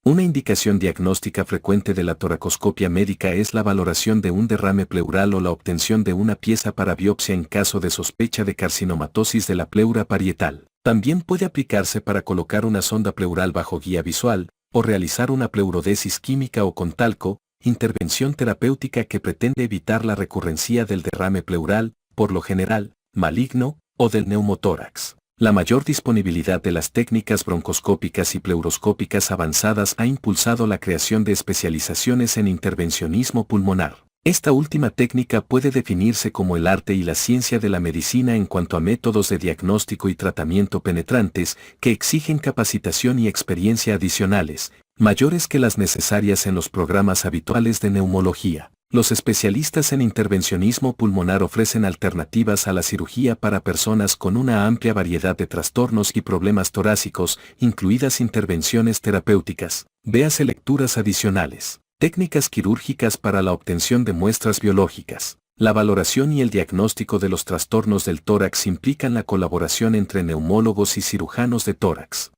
Speaker 1: Una indicación diagnóstica frecuente de la toracoscopia médica es la valoración de un derrame pleural o la obtención de una pieza para biopsia en caso de sospecha de carcinomatosis de la pleura parietal. También puede aplicarse para colocar una sonda pleural bajo guía visual, o realizar una pleurodesis química o con talco, intervención terapéutica que pretende evitar la recurrencia del derrame pleural, por lo general, maligno, o del neumotórax. La mayor disponibilidad de las técnicas broncoscópicas y pleuroscópicas avanzadas ha impulsado la creación de especializaciones en intervencionismo pulmonar. Esta última técnica puede definirse como el arte y la ciencia de la medicina en cuanto a métodos de diagnóstico y tratamiento penetrantes que exigen capacitación y experiencia adicionales, mayores que las necesarias en los programas habituales de neumología. Los especialistas en intervencionismo pulmonar ofrecen alternativas a la cirugía para personas con una amplia variedad de trastornos y problemas torácicos, incluidas intervenciones terapéuticas. Véase lecturas adicionales. Técnicas quirúrgicas para la obtención de muestras biológicas. La valoración y el diagnóstico de los trastornos del tórax implican la colaboración entre neumólogos y cirujanos de tórax.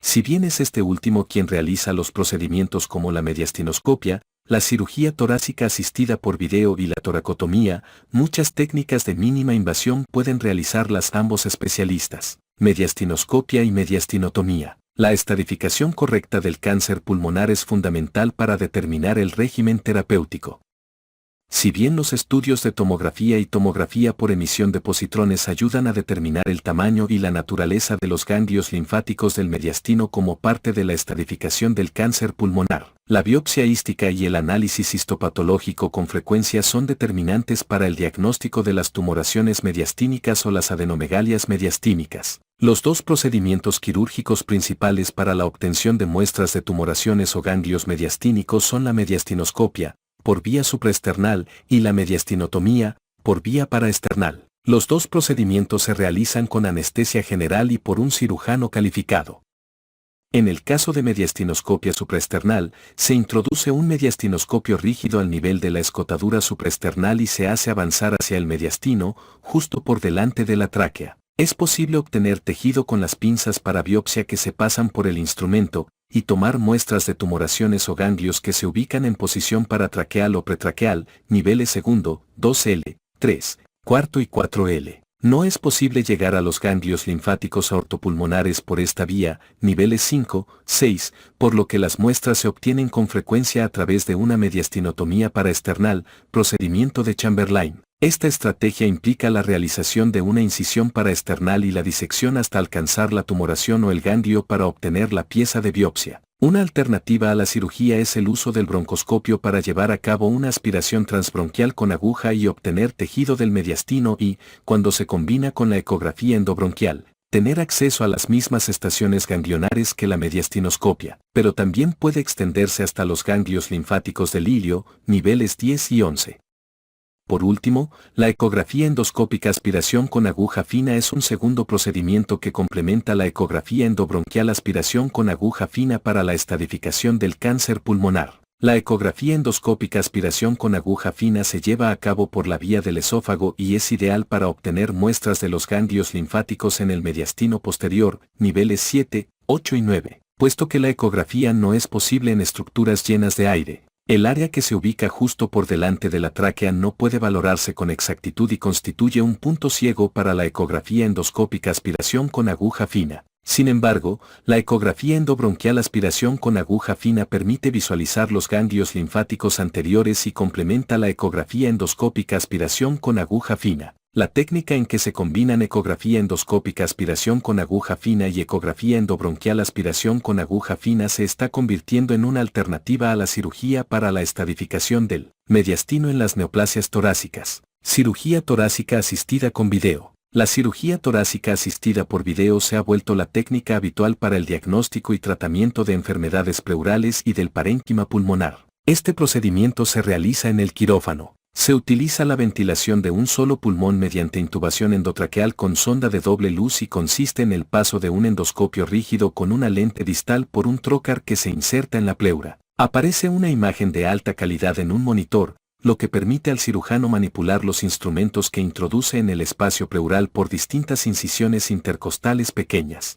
Speaker 1: Si bien es este último quien realiza los procedimientos como la mediastinoscopia, la cirugía torácica asistida por video y la toracotomía, muchas técnicas de mínima invasión pueden realizarlas ambos especialistas. Mediastinoscopia y mediastinotomía. La estadificación correcta del cáncer pulmonar es fundamental para determinar el régimen terapéutico. Si bien los estudios de tomografía y tomografía por emisión de positrones ayudan a determinar el tamaño y la naturaleza de los ganglios linfáticos del mediastino como parte de la estadificación del cáncer pulmonar, la biopsia hística y el análisis histopatológico con frecuencia son determinantes para el diagnóstico de las tumoraciones mediastínicas o las adenomegalias mediastínicas. Los dos procedimientos quirúrgicos principales para la obtención de muestras de tumoraciones o ganglios mediastínicos son la mediastinoscopia, por vía supraesternal, y la mediastinotomía, por vía paraesternal. Los dos procedimientos se realizan con anestesia general y por un cirujano calificado. En el caso de mediastinoscopia supraesternal, se introduce un mediastinoscopio rígido al nivel de la escotadura supraesternal y se hace avanzar hacia el mediastino, justo por delante de la tráquea. Es posible obtener tejido con las pinzas para biopsia que se pasan por el instrumento, y tomar muestras de tumoraciones o ganglios que se ubican en posición paratraqueal o pretraqueal, niveles segundo, 2L, 3, cuarto y 4L. No es posible llegar a los ganglios linfáticos aortopulmonares por esta vía, niveles 5, 6, por lo que las muestras se obtienen con frecuencia a través de una mediastinotomía paraesternal, procedimiento de Chamberlain. Esta estrategia implica la realización de una incisión paraesternal y la disección hasta alcanzar la tumoración o el ganglio para obtener la pieza de biopsia. Una alternativa a la cirugía es el uso del broncoscopio para llevar a cabo una aspiración transbronquial con aguja y obtener tejido del mediastino y, cuando se combina con la ecografía endobronquial, tener acceso a las mismas estaciones ganglionares que la mediastinoscopia, pero también puede extenderse hasta los ganglios linfáticos del ilio, niveles 10 y 11. Por último, la ecografía endoscópica aspiración con aguja fina es un segundo procedimiento que complementa la ecografía endobronquial aspiración con aguja fina para la estadificación del cáncer pulmonar. La ecografía endoscópica aspiración con aguja fina se lleva a cabo por la vía del esófago y es ideal para obtener muestras de los ganglios linfáticos en el mediastino posterior, niveles 7, 8 y 9, puesto que la ecografía no es posible en estructuras llenas de aire. El área que se ubica justo por delante de la tráquea no puede valorarse con exactitud y constituye un punto ciego para la ecografía endoscópica aspiración con aguja fina. Sin embargo, la ecografía endobronquial aspiración con aguja fina permite visualizar los ganglios linfáticos anteriores y complementa la ecografía endoscópica aspiración con aguja fina. La técnica en que se combinan ecografía endoscópica aspiración con aguja fina y ecografía endobronquial aspiración con aguja fina se está convirtiendo en una alternativa a la cirugía para la estadificación del mediastino en las neoplasias torácicas. Cirugía torácica asistida con video. La cirugía torácica asistida por video se ha vuelto la técnica habitual para el diagnóstico y tratamiento de enfermedades pleurales y del parénquima pulmonar. Este procedimiento se realiza en el quirófano. Se utiliza la ventilación de un solo pulmón mediante intubación endotraqueal con sonda de doble luz y consiste en el paso de un endoscopio rígido con una lente distal por un trócar que se inserta en la pleura. Aparece una imagen de alta calidad en un monitor, lo que permite al cirujano manipular los instrumentos que introduce en el espacio pleural por distintas incisiones intercostales pequeñas.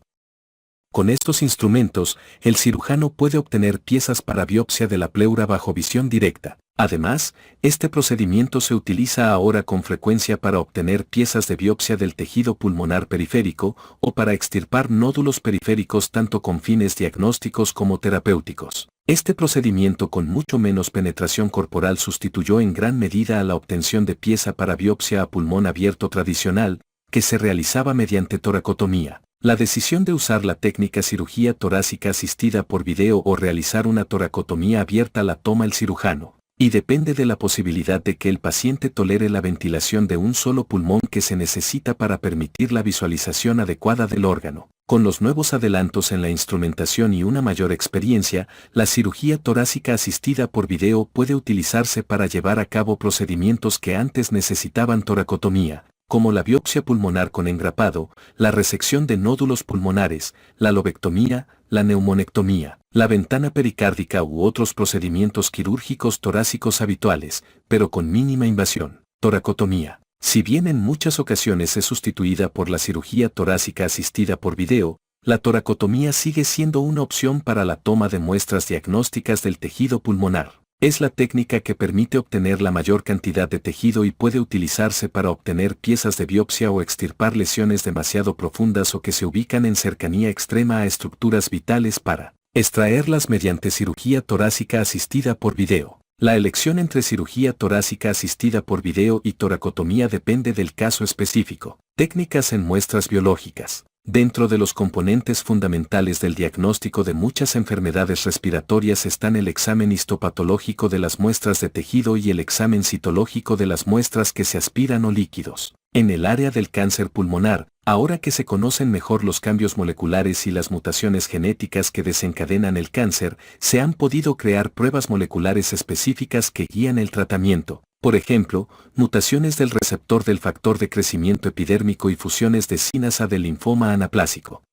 Speaker 1: Con estos instrumentos, el cirujano puede obtener piezas para biopsia de la pleura bajo visión directa. Además, este procedimiento se utiliza ahora con frecuencia para obtener piezas de biopsia del tejido pulmonar periférico o para extirpar nódulos periféricos tanto con fines diagnósticos como terapéuticos. Este procedimiento con mucho menos penetración corporal sustituyó en gran medida a la obtención de pieza para biopsia a pulmón abierto tradicional, que se realizaba mediante toracotomía. La decisión de usar la técnica cirugía torácica asistida por video o realizar una toracotomía abierta la toma el cirujano, y depende de la posibilidad de que el paciente tolere la ventilación de un solo pulmón que se necesita para permitir la visualización adecuada del órgano. Con los nuevos adelantos en la instrumentación y una mayor experiencia, la cirugía torácica asistida por video puede utilizarse para llevar a cabo procedimientos que antes necesitaban toracotomía, como la biopsia pulmonar con engrapado, la resección de nódulos pulmonares, la lobectomía, la neumonectomía, la ventana pericárdica u otros procedimientos quirúrgicos torácicos habituales, pero con mínima invasión. Toracotomía. Si bien en muchas ocasiones es sustituida por la cirugía torácica asistida por video, la toracotomía sigue siendo una opción para la toma de muestras diagnósticas del tejido pulmonar. Es la técnica que permite obtener la mayor cantidad de tejido y puede utilizarse para obtener piezas de biopsia o extirpar lesiones demasiado profundas o que se ubican en cercanía extrema a estructuras vitales para extraerlas mediante cirugía torácica asistida por video. La elección entre cirugía torácica asistida por video y toracotomía depende del caso específico. Técnicas en muestras biológicas. Dentro de los componentes fundamentales del diagnóstico de muchas enfermedades respiratorias están el examen histopatológico de las muestras de tejido y el examen citológico de las muestras que se aspiran o líquidos. En el área del cáncer pulmonar, ahora que se conocen mejor los cambios moleculares y las mutaciones genéticas que desencadenan el cáncer, se han podido crear pruebas moleculares específicas que guían el tratamiento. Por ejemplo, mutaciones del receptor del factor de crecimiento epidérmico y fusiones de sinasa del linfoma anaplásico.